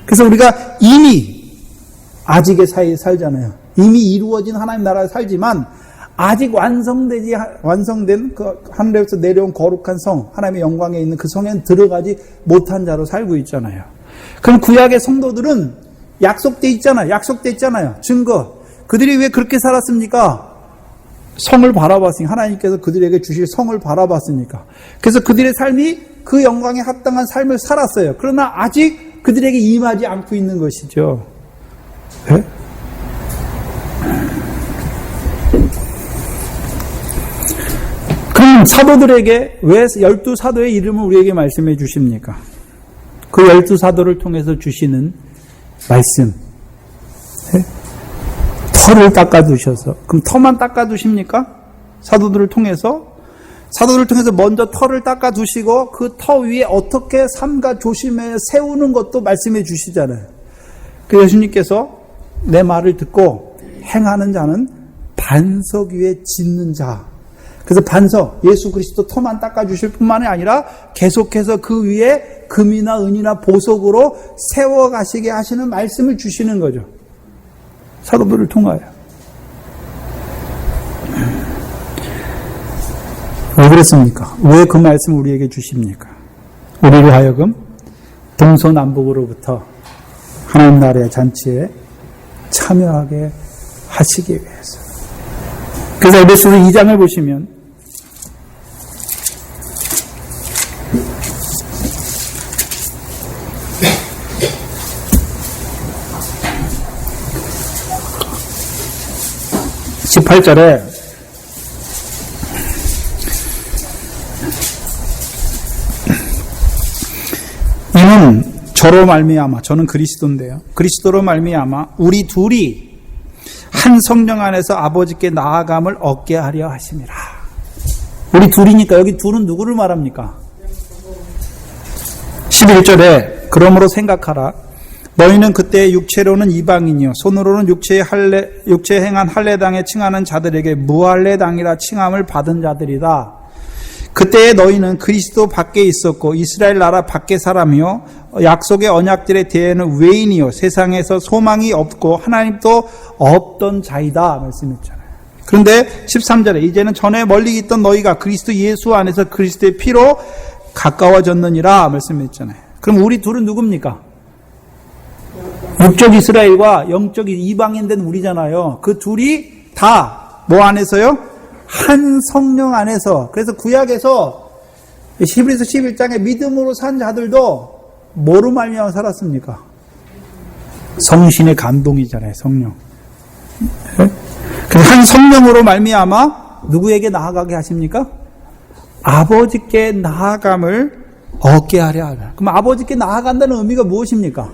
그래서 우리가 이미 아직의 사이에 살잖아요. 이미 이루어진 하나님 나라에 살지만 아직 완성된 그 하늘에서 내려온 거룩한 성, 하나님의 영광에 있는 그 성에 들어가지 못한 자로 살고 있잖아요. 그럼 구약의 성도들은 약속돼 있잖아요. 증거. 그들이 왜 그렇게 살았습니까? 성을 바라봤으니까. 하나님께서 그들에게 주실 성을 바라봤으니까. 그래서 그들의 삶이 그 영광에 합당한 삶을 살았어요. 그러나 아직 그들에게 임하지 않고 있는 것이죠. 네? 그럼 사도들에게 왜 12사도의 이름을 우리에게 말씀해 주십니까? 그 12사도를 통해서 주시는 말씀. 네? 털을 닦아두셔서. 그럼 터만 닦아두십니까? 사도들을 통해서 먼저 털을 닦아두시고 그 터 위에 어떻게 삼가 조심해 세우는 것도 말씀해 주시잖아요. 그 예수님께서 내 말을 듣고 행하는 자는 반석 위에 짓는 자. 그래서 반석, 예수 그리스도 터만 닦아주실 뿐만이 아니라 계속해서 그 위에 금이나 은이나 보석으로 세워가시게 하시는 말씀을 주시는 거죠. 사도들을 통하여. 왜 그랬습니까? 왜 그 말씀을 우리에게 주십니까? 우리를 하여금 동서남북으로부터 하나님 나라의 잔치에 참여하게 하시기 위해서. 그래서 에베소서 2장을 보시면 (18절에) 이는 저로 말미암아, 저는 그리스도인데요, 그리스도로 말미암아 우리 둘이 한 성령 안에서 아버지께 나아감을 얻게 하려 하심이라. 우리 둘이니까 여기 둘은 누구를 말합니까? 11절에 그러므로 생각하라. 너희는 그때 육체로는 이방인이요 손으로는 육체에 행한 할례당에 칭하는 자들에게 무할례당이라 칭함을 받은 자들이다. 그때에 너희는 그리스도 밖에 있었고 이스라엘 나라 밖의 사람이요 약속의 언약들에 대해는 외인이요 세상에서 소망이 없고 하나님도 없던 자이다 말씀했잖아요. 그런데 13절에 이제는 전에 멀리 있던 너희가 그리스도 예수 안에서 그리스도의 피로 가까워졌느니라 말씀했잖아요. 그럼 우리 둘은 누굽니까? 육적 이스라엘과 영적 이방인 된 우리잖아요. 그 둘이 다 뭐 안에서요? 한 성령 안에서. 그래서 구약에서 히브리서 11장에 믿음으로 산 자들도 뭐로 말미암아 살았습니까? 성신의 감동이잖아요. 성령. 그래서 한 성령으로 말미암아 누구에게 나아가게 하십니까? 아버지께 나아감을 얻게 하려 하라. 그럼 아버지께 나아간다는 의미가 무엇입니까?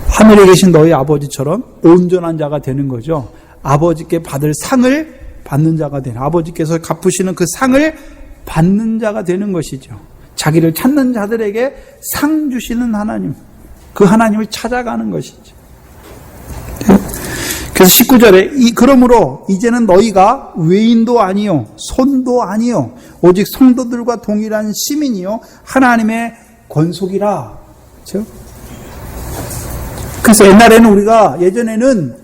하늘에 계신 너희 아버지처럼 온전한 자가 되는 거죠. 아버지께 받을 상을 받는 자가 되는, 아버지께서 갚으시는 그 상을 받는 자가 되는 것이죠. 자기를 찾는 자들에게 상 주시는 하나님, 그 하나님을 찾아가는 것이죠. 그래서 19절에 그러므로 이제는 너희가 외인도 아니요 손도 아니요 오직 성도들과 동일한 시민이요 하나님의 권속이라. 그렇죠? 그래서 옛날에는 예전에는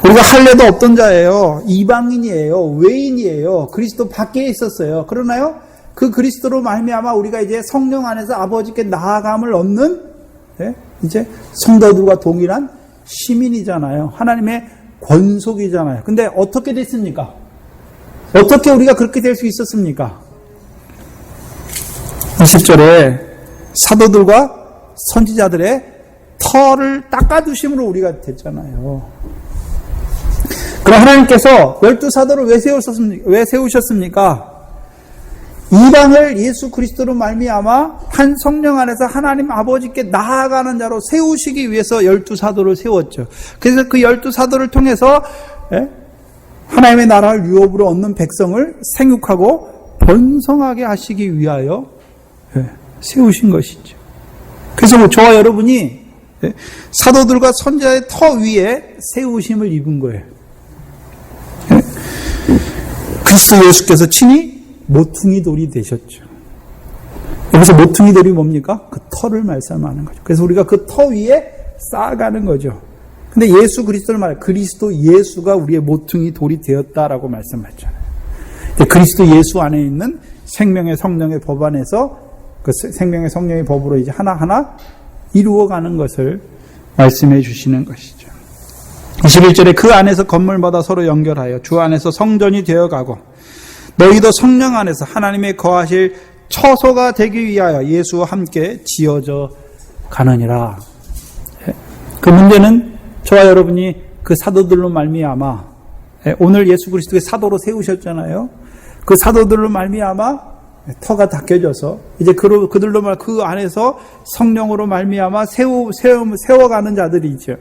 우리가 할례도 없던 자예요. 이방인이에요. 외인이에요. 그리스도 밖에 있었어요. 그러나요? 그 그리스도로 말미암아 우리가 이제 성령 안에서 아버지께 나아감을 얻는 이제 성도들과 동일한 시민이잖아요. 하나님의 권속이잖아요. 근데 어떻게 됐습니까? 어떻게 우리가 그렇게 될 수 있었습니까? 20절에 사도들과 선지자들의 털을 닦아두심으로 우리가 됐잖아요. 그럼 하나님께서 12사도를 왜 세우셨습니까? 이방을 예수 그리스도로 말미암아 한 성령 안에서 하나님 아버지께 나아가는 자로 세우시기 위해서 12사도를 세웠죠. 그래서 그 12사도를 통해서 하나님의 나라를 유업으로 얻는 백성을 생육하고 번성하게 하시기 위하여 세우신 것이죠. 그래서 저와 여러분이 사도들과 선지자의 터 위에 세우심을 입은 거예요. 그리스도 예수께서 친히 모퉁이 돌이 되셨죠. 여기서 모퉁이 돌이 뭡니까? 그 터를 말씀하는 거죠. 그래서 우리가 그 터 위에 쌓아가는 거죠. 근데 예수 그리스도를 말해 그리스도 예수가 우리의 모퉁이 돌이 되었다라고 말씀하셨잖아요. 그리스도 예수 안에 있는 생명의 성령의 법 안에서 그 생명의 성령의 법으로 이제 하나하나 이루어가는 것을 말씀해 주시는 것이죠. 21절에 그 안에서 건물마다 서로 연결하여 주 안에서 성전이 되어가고 너희도 성령 안에서 하나님의 거하실 처소가 되기 위하여 예수와 함께 지어져 가느니라. 그 문제는 저와 여러분이 그 사도들로 말미암아 오늘 예수 그리스도의 사도로 세우셨잖아요. 그 사도들로 말미암아 터가 닦여져서 이제 그들로 말 그 안에서 성령으로 말미암아 세워가는 자들이죠.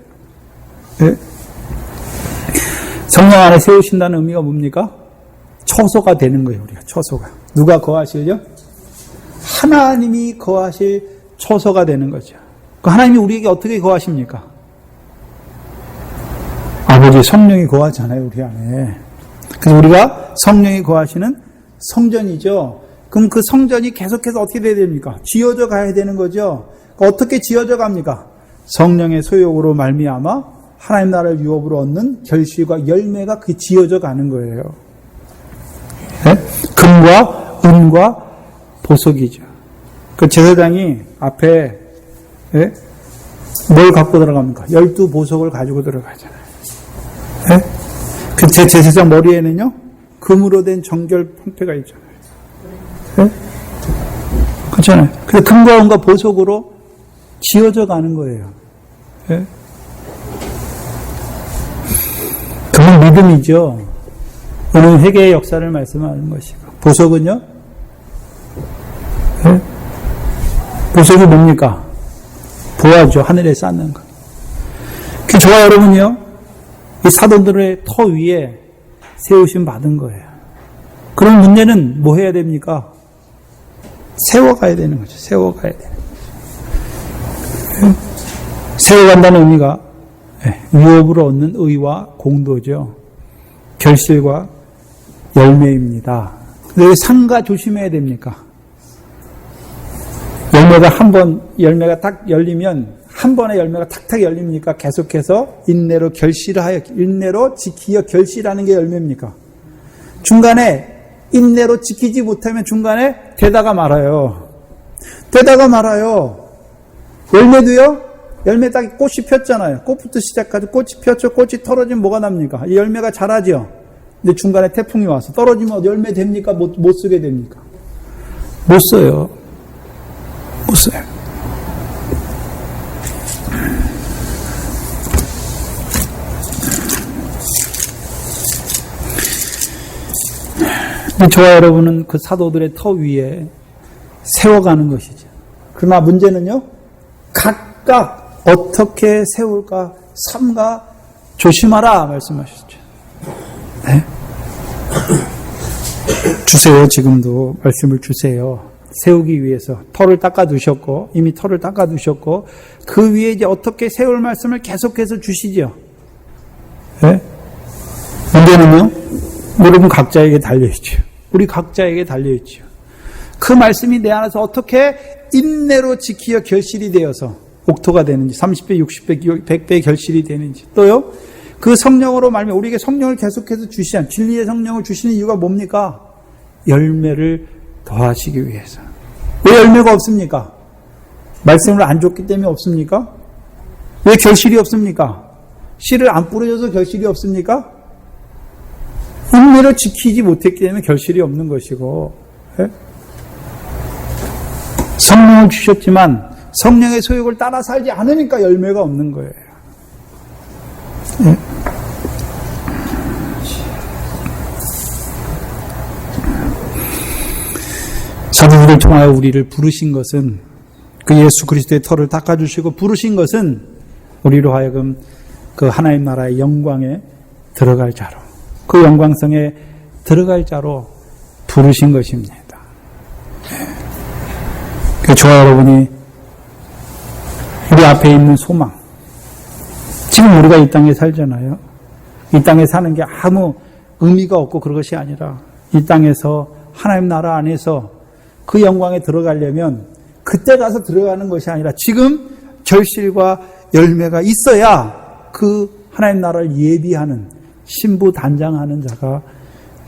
성령 안에 세우신다는 의미가 뭡니까? 처소가 되는 거예요. 우리가 처소가 누가 거하실요? 하나님이 거하실 처소가 되는 거죠. 그 하나님이 우리에게 어떻게 거하십니까? 아버지 성령이 거하잖아요, 우리 안에. 그래서 우리가 성령이 거하시는 성전이죠. 그럼 그 성전이 계속해서 어떻게 돼야 됩니까? 지어져 가야 되는 거죠. 어떻게 지어져 갑니까? 성령의 소욕으로 말미암아 하나님 나라를 유업으로 얻는 결실과 열매가 그 지어져 가는 거예요. 네? 금과 은과 보석이죠. 그 제사장이 앞에 네? 뭘 갖고 들어갑니까? 12보석을 가지고 들어가잖아요. 네? 그 제사장 머리에는요 금으로 된 정결 판패가 있잖아요. 네? 그렇잖아요. 그래서 금과 은과 보석으로 지어져 가는 거예요. 네? 그건 믿음이죠. 오늘 회개의 역사를 말씀하는 것이고 보석은요? 네? 보석이 뭡니까? 보아죠. 하늘에 쌓는 것. 그 저와 여러분이요, 이 사도들의 터 위에 세우심 받은 거예요. 그럼 문제는 뭐 해야 됩니까? 세워가야 되는 거죠. 세워가야 되는 거죠. 세워간다는 의미가 유업으로 얻는 의와 공도죠. 결실과 열매입니다. 왜 상가 조심해야 됩니까? 열매가 딱 열리면 한 번에 열매가 탁탁 열립니까? 계속해서 인내로 결실하여 인내로 지키어 결실하는 게 열매입니까? 중간에 인내로 지키지 못하면 중간에 되다가 말아요. 열매도요. 열매 딱 꽃이 폈잖아요. 꽃부터 시작하죠. 꽃이 폈죠. 꽃이 떨어지면 뭐가 납니까? 이 열매가 자라죠. 근데 중간에 태풍이 와서 떨어지면 열매 됩니까? 못 쓰게 됩니까? 못 써요. 못 써요. 저와 여러분은 그 사도들의 터 위에 세워가는 것이죠. 그러나 문제는요, 각각 어떻게 세울까 삼가 조심하라 말씀하셨죠. 네? 주세요. 지금도 말씀을 주세요. 세우기 위해서 터를 닦아두셨고 이미 터를 닦아두셨고 그 위에 이제 어떻게 세울 말씀을 계속해서 주시죠. 네? 문제는요, 여러분 각자에게 달려있죠. 우리 각자에게 달려있죠. 그 말씀이 내 안에서 어떻게 인내로 지키어 결실이 되어서 옥토가 되는지 30배, 60배, 100배 결실이 되는지 또요 그 성령으로 말하면 우리에게 성령을 계속해서 주시는 진리의 성령을 주시는 이유가 뭡니까? 열매를 더하시기 위해서. 왜 열매가 없습니까? 말씀을 안 줬기 때문에 없습니까? 왜 결실이 없습니까? 씨를 안 뿌려줘서 결실이 없습니까? 인내를 지키지 못했기 때문에 결실이 없는 것이고, 예? 성령을 주셨지만 성령의 소욕을 따라 살지 않으니까 열매가 없는 거예요. 예? 사도들을 통하여 우리를 부르신 것은 그 예수 그리스도의 터를 닦아주시고 부르신 것은 우리로 하여금 그 하나님 나라의 영광에 들어갈 자로 그 영광성에 들어갈 자로 부르신 것입니다. 그 저와 여러분이 우리 앞에 있는 소망. 지금 우리가 이 땅에 살잖아요. 이 땅에 사는 게 아무 의미가 없고 그런 것이 아니라 이 땅에서 하나님 나라 안에서 그 영광에 들어가려면 그때 가서 들어가는 것이 아니라 지금 결실과 열매가 있어야 그 하나님 나라를 예비하는 신부 단장하는 자가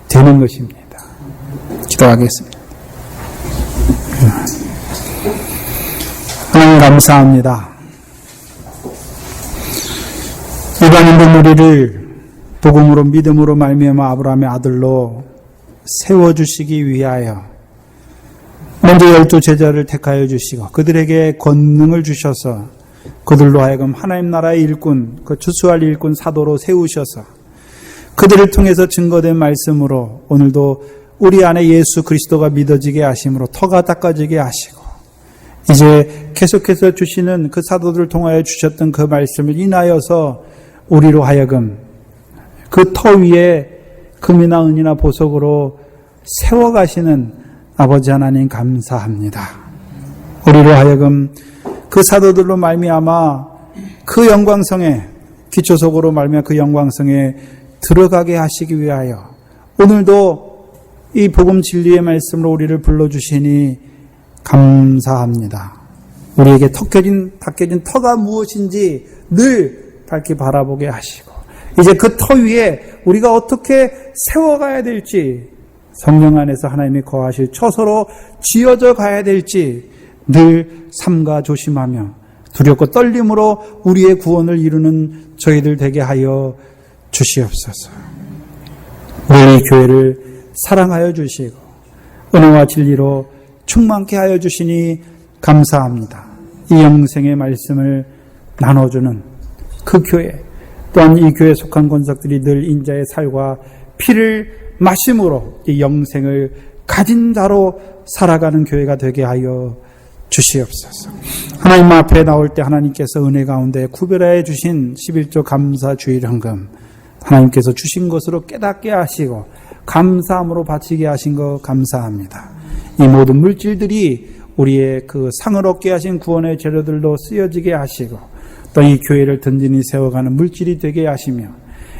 되는 것입니다. 기도하겠습니다. 하나님 감사합니다. 일반인들 우리를 복음으로 믿음으로 말미암아 아브라함의 아들로 세워주시기 위하여 먼저 12 제자를 택하여 주시고 그들에게 권능을 주셔서 그들로 하여금 하나님 나라의 일꾼, 그 추수할 일꾼 사도로 세우셔서 그들을 통해서 증거된 말씀으로 오늘도 우리 안에 예수 그리스도가 믿어지게 하심으로 터가 닦아지게 하시고 이제 계속해서 주시는 그 사도들을 통하여 주셨던 그 말씀을 인하여서 우리로 하여금 그 터 위에 금이나 은이나 보석으로 세워가시는 아버지 하나님 감사합니다. 우리로 하여금 그 사도들로 말미암아 그 영광성에 기초석으로 말미암아 그 영광성에 들어가게 하시기 위하여 오늘도 이 복음 진리의 말씀으로 우리를 불러주시니 감사합니다. 우리에게 닦여진 터가 무엇인지 늘 밝게 바라보게 하시고 이제 그 터 위에 우리가 어떻게 세워가야 될지 성령 안에서 하나님이 거하실 처소로 지어져 가야 될지 늘 삼가 조심하며 두렵고 떨림으로 우리의 구원을 이루는 저희들 되게 하여 주시옵소서. 우리 교회를 사랑하여 주시고 은혜와 진리로 충만케 하여 주시니 감사합니다. 이 영생의 말씀을 나눠주는 그 교회 또한 이 교회에 속한 권석들이 늘 인자의 살과 피를 마심으로 이 영생을 가진 자로 살아가는 교회가 되게 하여 주시옵소서. 하나님 앞에 나올 때 하나님께서 은혜 가운데 구별하여 주신 11조 감사 주일 헌금 하나님께서 주신 것으로 깨닫게 하시고 감사함으로 바치게 하신 것 감사합니다. 이 모든 물질들이 우리의 그 상을 얻게 하신 구원의 재료들로 쓰여지게 하시고 또 이 교회를 든든히 세워가는 물질이 되게 하시며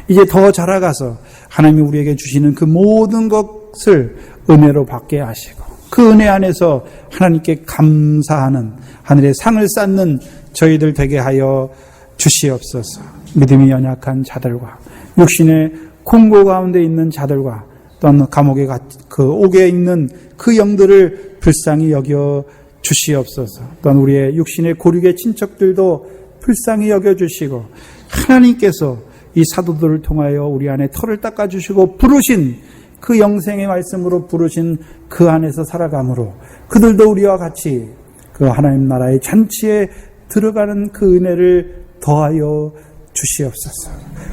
이제 더 자라가서 하나님이 우리에게 주시는 그 모든 것을 은혜로 받게 하시고 그 은혜 안에서 하나님께 감사하는 하늘의 상을 쌓는 저희들 되게 하여 주시옵소서. 믿음이 연약한 자들과 육신의 공고 가운데 있는 자들과 또한 감옥에 그 옥에 있는 그 영들을 불쌍히 여겨 주시옵소서. 또한 우리의 육신의 고륙의 친척들도 불쌍히 여겨주시고 하나님께서 이 사도들을 통하여 우리 안에 털을 닦아주시고 부르신 그 영생의 말씀으로 부르신 그 안에서 살아감으로 그들도 우리와 같이 그 하나님 나라의 잔치에 들어가는 그 은혜를 더하여 주시옵소서.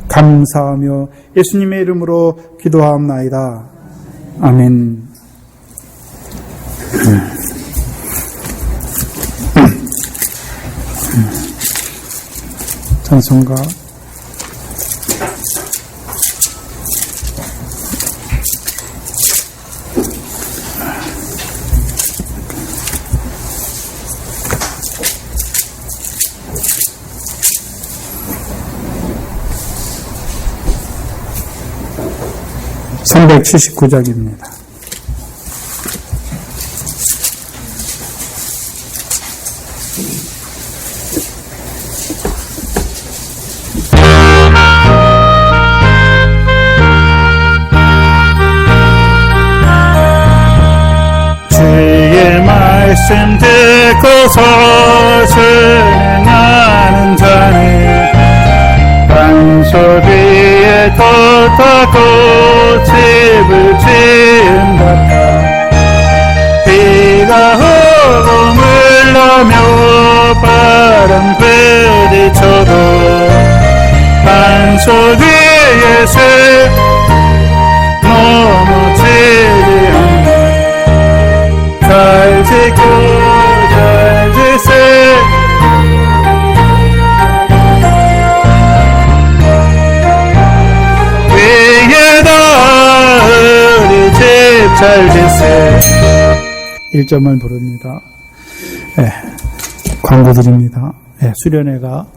감사하며 예수님의 이름으로 기도하옵나이다. 아멘. 찬송가 379장입니다. 주의 말씀 듣고서 순응하는 자는 반석 위에 걷다고 집을 지은 같아 비가 오고 물러며 바람 부딪혀도 반석 위에 서 넘어지지 않아 잘 지켜 잘 지세 잘 됐어요. 1점을 부릅니다. 네, 광고 드립니다. 수련회가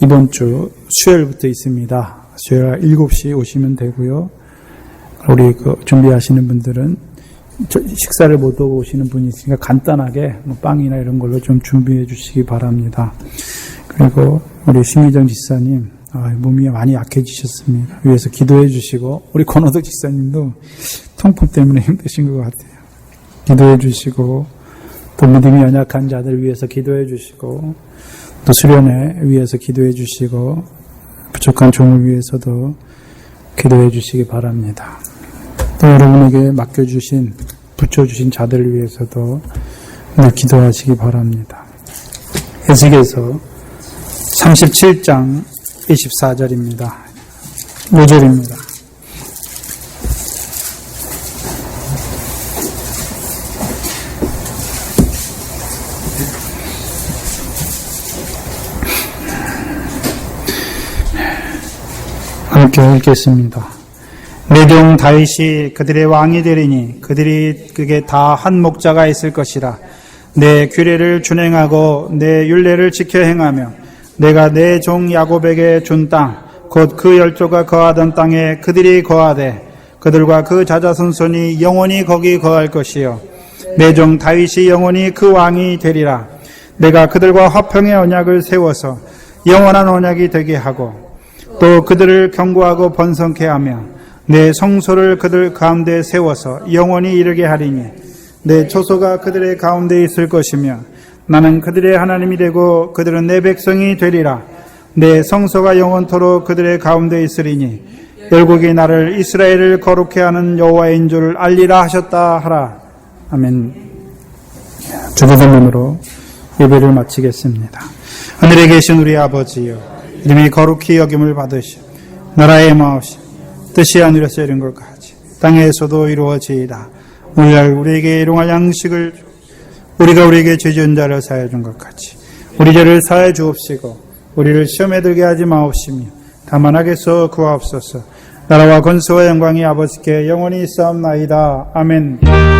이번 주 수요일부터 있습니다. 수요일 7시 오시면 되고요. 우리 준비하시는 분들은 식사를 못 하고 오시는 분이 있으니까 간단하게 빵이나 이런 걸로 좀 준비해 주시기 바랍니다. 그리고 우리 신기정 지사님, 몸이 많이 약해지셨습니다. 위에서 기도해 주시고, 우리 권호덕 지사님도 통풍 때문에 힘드신 것 같아요. 기도해 주시고, 또 믿음이 연약한 자들 위해서 기도해 주시고, 또 수련회 위해서 기도해 주시고, 부족한 종을 위해서도 기도해 주시기 바랍니다. 또 여러분에게 맡겨주신, 붙여주신 자들을 위해서도 늘 기도하시기 바랍니다. 에스겔서 37장 24절입니다. 5절입니다. 함께 읽겠습니다. 내 종 다윗이 그들의 왕이 되리니 그들이 그게 다 한 목자가 있을 것이라. 내 규례를 준행하고 내 율례를 지켜 행하며 내가 내 종 야곱에게 준 땅 곧 그 열조가 거하던 땅에 그들이 거하되 그들과 그 자자손손이 영원히 거기 거할 것이요 내 종 다윗이 영원히 그 왕이 되리라. 내가 그들과 화평의 언약을 세워서 영원한 언약이 되게 하고 또 그들을 견고하고 번성케 하며 내 성소를 그들 가운데 세워서 영원히 이르게 하리니 내 초소가 그들의 가운데 있을 것이며 나는 그들의 하나님이 되고 그들은 내 백성이 되리라. 내 성소가 영원토록 그들의 가운데 있으리니 열국이 나를 이스라엘을 거룩해 하는 여호와인 줄 알리라 하셨다 하라. 아멘. 주기도문으로 예배를 마치겠습니다. 하늘에 계신 우리 아버지여, 이름이 거룩히 여김을 받으시오. 나라의 마옵시 뜻이 하늘에서 이룬 것 같이 땅에서도 이루어지이다. 오늘날 우리에게 일용할 양식을 우리가 우리에게 죄 지은 자를 사하여 준 것 같이 우리 죄를 사하여 주옵시고 우리를 시험에 들게 하지 마옵시며 다만 악에서 구하옵소서. 나라와 권세와 영광이 아버지께 영원히 있사옵나이다. 아멘.